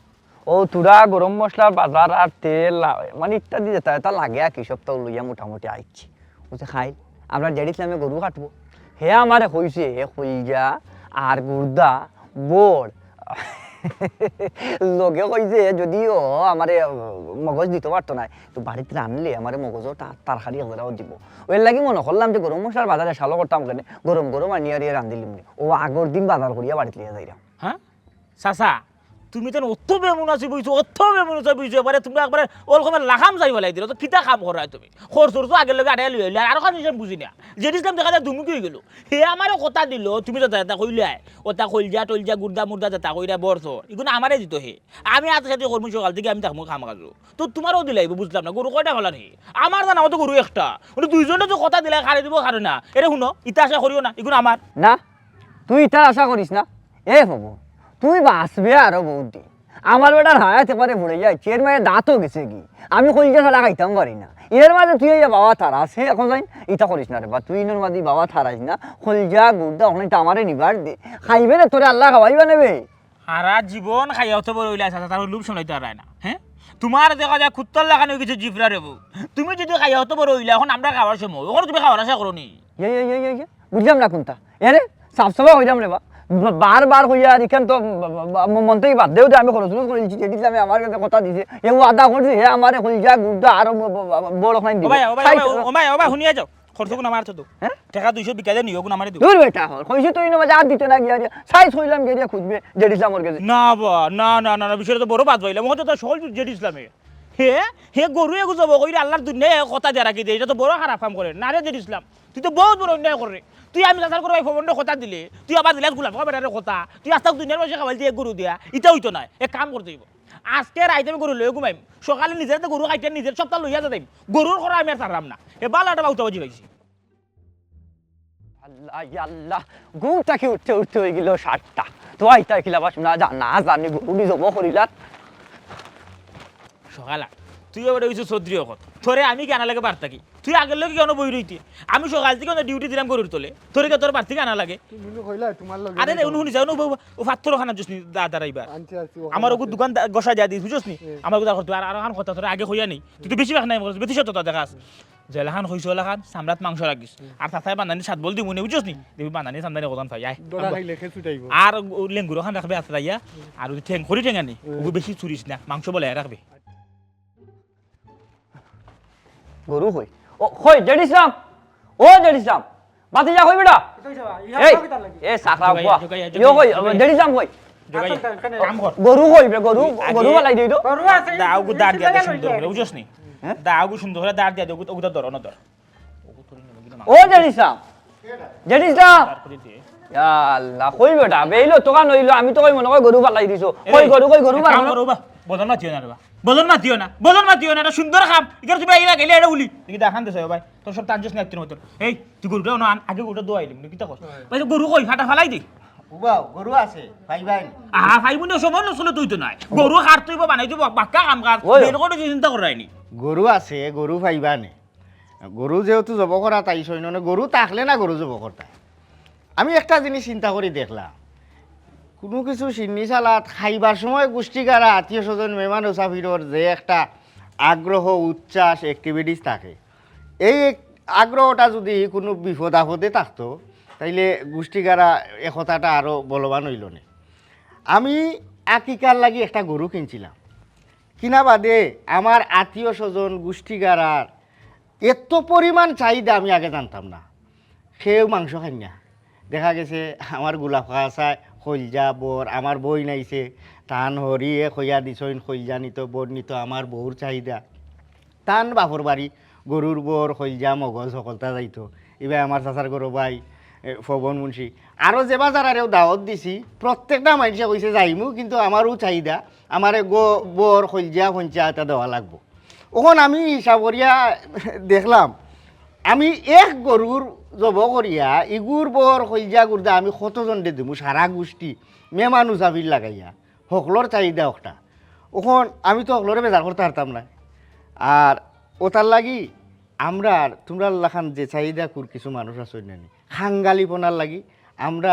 ও তুরা গরম মশলার বাজার আর তেল মানে ইত্যাদি যেটা এটা লাগে আর কি সপ্তাহ লইয়া মোটামুটি আইছি ও যে খাই আমরা জেডিসলামে গরু কাটবো হে আমারে কইছে হে কইজা আর গুর্দা বোর লগে কইছে যদিও আমারে মগজ দিতে পারতো না তো বাড়িতে আনলে আমারে মগজও তারকারি এগুলাও দিব ওই লাগি মনে করলাম যে গরম মশলার বাজারে শালো করতাম কেন গরম আনিয়ে রান্ধিলিম ও আগর দিন বাজার করিয়া বাড়িতে লিয়ে যাইলাম হ্যাঁ চাচা তুমি তো অত বেমুনাছি বুঝছো এবারে তুমি একবারে ওরকমের লাখাম যাই বলাই দিল তো কিতা কাম করা তুমি খরচ তো আগের লগে আড়াই লই আইলে আর কাজ হিসাব বুঝি না যেদিন দেখা যায় ধুমুকি হয়ে গেল হে আমারও কথা দিল তুমি তো এটা কইলে ওটা কইলজা টলজা গুর্দা মুর্দা যেটা কইরা বরছ এগুলো আমারে দিত হে আমি আজ সাথে কর্ম সকাল থেকে আমি থাকবো খাম কাজু তো তোমারও দিলাইব বুঝলাম না গরু কয়টা ফেলা নি আমার জানা তো গরু একটা ওটা দুইজনে তো কথা দিলে খারে দিব খারে না এটা শুনো ইটা আশা করিও না এগুলো আমার না তুই ইটা আশা করিস না এ হবো তুই বাঁচবে আরো বহুত দিন আমার বেটার হায়াত এবারে ভরে যাচ্ছে এর মায়ের দাঁতও গেছে কি আমি কলজা ছাড়া খাইতাম পারি না এর মাঝে তুই এই বাবা থারাস হে এখন যাই ইটা করিস না রে বা তুই ইনোর মাঝে বাবা থারাস না কলজা গুড়দা ওখানে আমারে নিবার দে খাইবে না তোরে আল্লাহ খাওয়াইবা নেবে সারা জীবন খাইয়া হতে বড় হইলে আসা তার লোভ শোনাইতে আর না হ্যাঁ তোমার দেখা যায় খুত্তর লাগানো কিছু জিফরা রেবো তুমি যদি খাইয়া হতে বড় হইলে এখন আমরা খাওয়ার সময় ওখানে তুমি খাওয়ার আশা করো নি বুঝলাম না কোনটা এরে সাফ সাফা হইলাম রে বা বারবার হইয়া এখান তো মন থেকে বাদ দেও আমি খরচ করে দিচ্ছি যেটি আমি আমার কাছে কথা দিছে এ আদা করছি হে আমার কলজা গুড়দা আরো বড় খাই দিব ও ভাই শুনিয়া যাও খরচ কোন আমার তো হ্যাঁ টাকা 200 বিকা দে নিও কোন আমারে দিও দূর বেটা হল কইছি তুই না বাজার দিতে না গিয়া সাইজ হইলাম গিয়া খুঁজবে যেটি আমার কাছে না বা না না না বিষয়টা তো বড় বাদ হইলাম ও তো সকল যেটি ইসলামে হে হে গরু এগু যাব কইরা আল্লাহর দুনিয়ায় কথা দিয়া রাখি দে এটা তো বড় খারাপ কাম করে না রে যেটি ইসলাম তুই তো বহুত বড় অন্যায় করে তুই আমি লাসার করে ফবন্ড কথা দিলে তুই আবার দিলাস গুলাম বেটারে কথা তুই আস্তাক দুনিয়ার মাঝে খাওয়াল দিয়ে গরু দিয়া এটা হইতো না এক কাম করতে হইব আজকে রাইতে আমি গরু লয়ে ঘুমাইম সকালে নিজের তো গরু খাইতে নিজের সপ্তাহ লইয়া যাইম গরুর খরা আমি আর ছাড়লাম না এ বালাটা বাউতা বাজি পাইছি আল্লাহ আল্লাহ ঘুমটাকে উঠতে উঠতে হয়ে গেল 7টা তো আইতা খিলাবাস না জানি গরু জব করিলা সকালা তুই এবার হইছিস চৌধুরী অকত তোরে আমি কেনা লাগে বার্তা কি তুই আগের লোক কেন বই রইতে আমি সকাল থেকে ডিউটি দিলাম গরুর তোলে তোরে কে তোর বাড়তি কেনা লাগে তুমি কইলা তোমার লগে আরে রে শুনি যাও ও ফাত্তর খানা জুসনি দাঁড়াইবার আনছি আমার ওগু দোকান গসা যা দিস বুঝছনি আমার কথা করতে আর আর কথা তোরে আগে কইয়া নেই তুই তো বেশি ভাগ নাই বেশি সত্য দেখাস জেলাখান হইছ লাখান সামরাত মাংস রাখিস আর তাছাড়া বান্দানি সাত বল দি মনে বুঝছনি দেবি বান্দানি সামদানি কতন পাই আয় দড়া খাইলে খেয়ে ছুটাইব আর লেঙ্গুর খান রাখবে আছে রাইয়া আর ঠেং খড়ি ঠেঙানি ওগু বেশি চুরিস না মাংস বলে রাখবে গরু হই ও হই জেডিসাম ও জেডিসাম বাতি যা হই বেটা এই এ সাকরা বুয়া ইয়ো হই জেডিসাম হই কাম কর গরু হই বে গরু গরু বালাই দেই তো গরু আছে দাউগু দাঁড় দিয়া দে সুন্দর করে বুঝছনি দাউগু সুন্দর করে দাঁড় দিয়া দে ওগু ধর না ধর ও জেডিসাম ইয়া আল্লাহ কই বেটা বেইলো তোকা নইলো আমি তো কই মনে কই গরু বালাই দিছো কই গরু বা বদন মাতিও না রে বা বদন মাতিও না এটা সুন্দর খাম ইকার তুমি আইলা গেলে এটা উলি দেখি দেখান দেছ ভাই তোর সব তাঞ্জস না একটু মত এই তুই গরুটা না আগে গরুটা দোয়াইলি কি তা কস ভাই গরু কই ফাটা ফালাই দি উবাও গরু আছে পাইবাই ফাইবুনে সময় নচলে তুই তো নাই গরু হার তুইব বানাই দিব বাক্কা কাম কাজ বের করে চিন্তা করাইনি গরু আছে গরু পাইবা নে গরু যেহেতু জব করা তাই সৈন্য গরু থাকলে না গরু জব করতে আমি একটা জিনিস চিন্তা করে দেখলাম কোনো কিছু সিন্নি চালাত খাইবার সময় গোষ্ঠীগারা আত্মীয় স্বজন মেহমান মুসাফিরর যে একটা আগ্রহ উচ্ছ্বাস অ্যাক্টিভিটিস থাকে এই আগ্রহটা যদি কোনো বিপদ আপদে থাকতো তাইলে গোষ্ঠীগারা একতাটা আরও বলবান হইল না আমি আকিকার লাগি একটা গরু কিনছিলাম কিনা বাদে আমার আত্মীয় স্বজন গোষ্ঠীগারার এত পরিমাণ চাহিদা আমি আগে জানতাম না সেও মাংস খাই না দেখা গেছে আমার গোলাপ খাসায় খৈজা বর আমার বই নাইছে টান হরিয়ে খৈয়া দিছইন খৈজা নিত বর নিত আমার বউর চাহিদা টান বাপর বাড়ি গরুর বর খৈজা মগজ সকলতা যাইতো এবার আমার চাচার গরু ভাই ফবন মুন্সি আরও যে বাজারেও দাওয়াত দিছি প্রত্যেকটা মানুষে কইছে যাইমু কিন্তু আমারও চাহিদা আমার বর খৈজা ফঞ্চা এটা দেওয়া লাগবো ওখন আমি হিসাব করিয়া দেখলাম আমি এক গরুর জব করিয়া ইগুর বর খৈজা গুড়দা আমি কতজন দে দিমু সারা গোষ্ঠী মেহমান মুসাফির লাগাইয়া সকলর চাহিদা একটা ওখন আমি তো সকলরে বেজার করতে পারতাম না আর ওটার লাগি আমরা তোমরা লাখান যে চাহিদা কুর কিছু মানুষ আছে নানি খাঙ্গালিপনার লাগি আমরা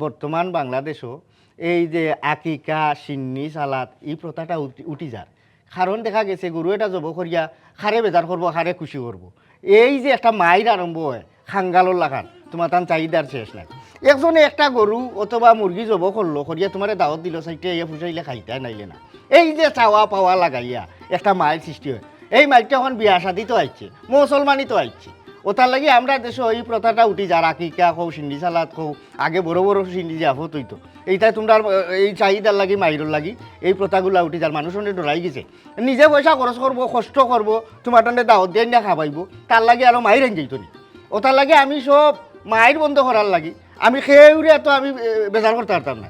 বর্তমান বাংলাদেশও এই যে আকিকা সিন্নি সালাত এই প্রথাটা উঠি যার কারণ দেখা গেছে গরু এটা জব করিয়া খারে বেজার করবো খারে খুশি করবো এই যে একটা মাইর আরম্ভ হয় খাঙ্গালোর লাখান তোমার তার চাহিদার শেষ নাই একজনে একটা গরু অথবা মুরগি জব করলো করিয়া তোমার দাওয়াত দিল চাইতে ইয়ে ফুসাইলে খাইতে নাইলে না এই যে চাওয়া পাওয়া লাগাইয়া একটা মাইল সৃষ্টি হয় এই মাইলটা এখন বিয়া শাদি তো আইছে মুসলমানই তো আইছে ওটার লাগি আমরা দেশে এই প্রথাটা উঠি যার আকিকা কৌ সিন্ডি সালাদ কৌ আগে বড় বড় সিন্ডি যাবো তুই তো এইটাই তোমরা এই চাহিদার লাগি মাইরর লাগি এই প্রথাগুলো উঠি যার মানুষ অনেক ডরাই গেছে নিজে পয়সা খরচ করবো কষ্ট করবো তোমার টানে দাওয়াত দিয়ে না খাবাইব তার লাগে আরও মাইর আন যাইতো নি ওটার লাগে আমি সব মাইর বন্ধ করার লাগি আমি খেয়ে তো আমি বেজার করতে পারতাম না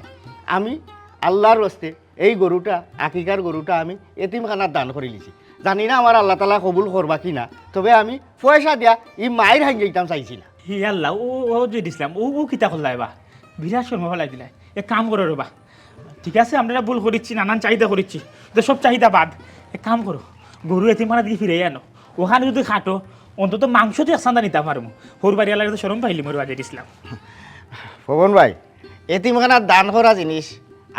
আমি আল্লাহর রস্তে এই গরুটা আকিকার গরুটা আমি এতিমখানার দান করে লিছি জানি না আমার আল্লাহ তালা কবুল করবা কি না তবে আমি পয়সা দিয়া এই মায়ের হাঙ্গে যেতাম চাইছি না হি আল্লাহ ও যে দিছিলাম ও কিতা করলাই বা বিরাট শর্মা ফেলাই দিলাই এক কাম করো রবা ঠিক আছে আমরা ভুল করিচ্ছি, নানান চাহিদা করিচ্ছি, তো সব চাহিদা বাদ। এক কাম করো, গরু এতিমারা দিকে ফিরে আনো, ওখানে যদি খাটো অন্তত মাংস তো একসান্দা নিতাম পারবো। হোর বাড়ি আলাদা তো সরম পাইলি মোর বাজে দিছিলাম। পবন ভাই এতিমখানার দান করা জিনিস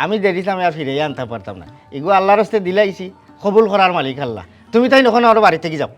আমি দেখছিলাম আর ফিরে আনতে পারতাম না, এগুলো আল্লাহর হস্তে দিলাইছি, কবুল করার মালিক আল্লাহ। তুমি তাই নখন ওর বাড়ি থেকে যাও।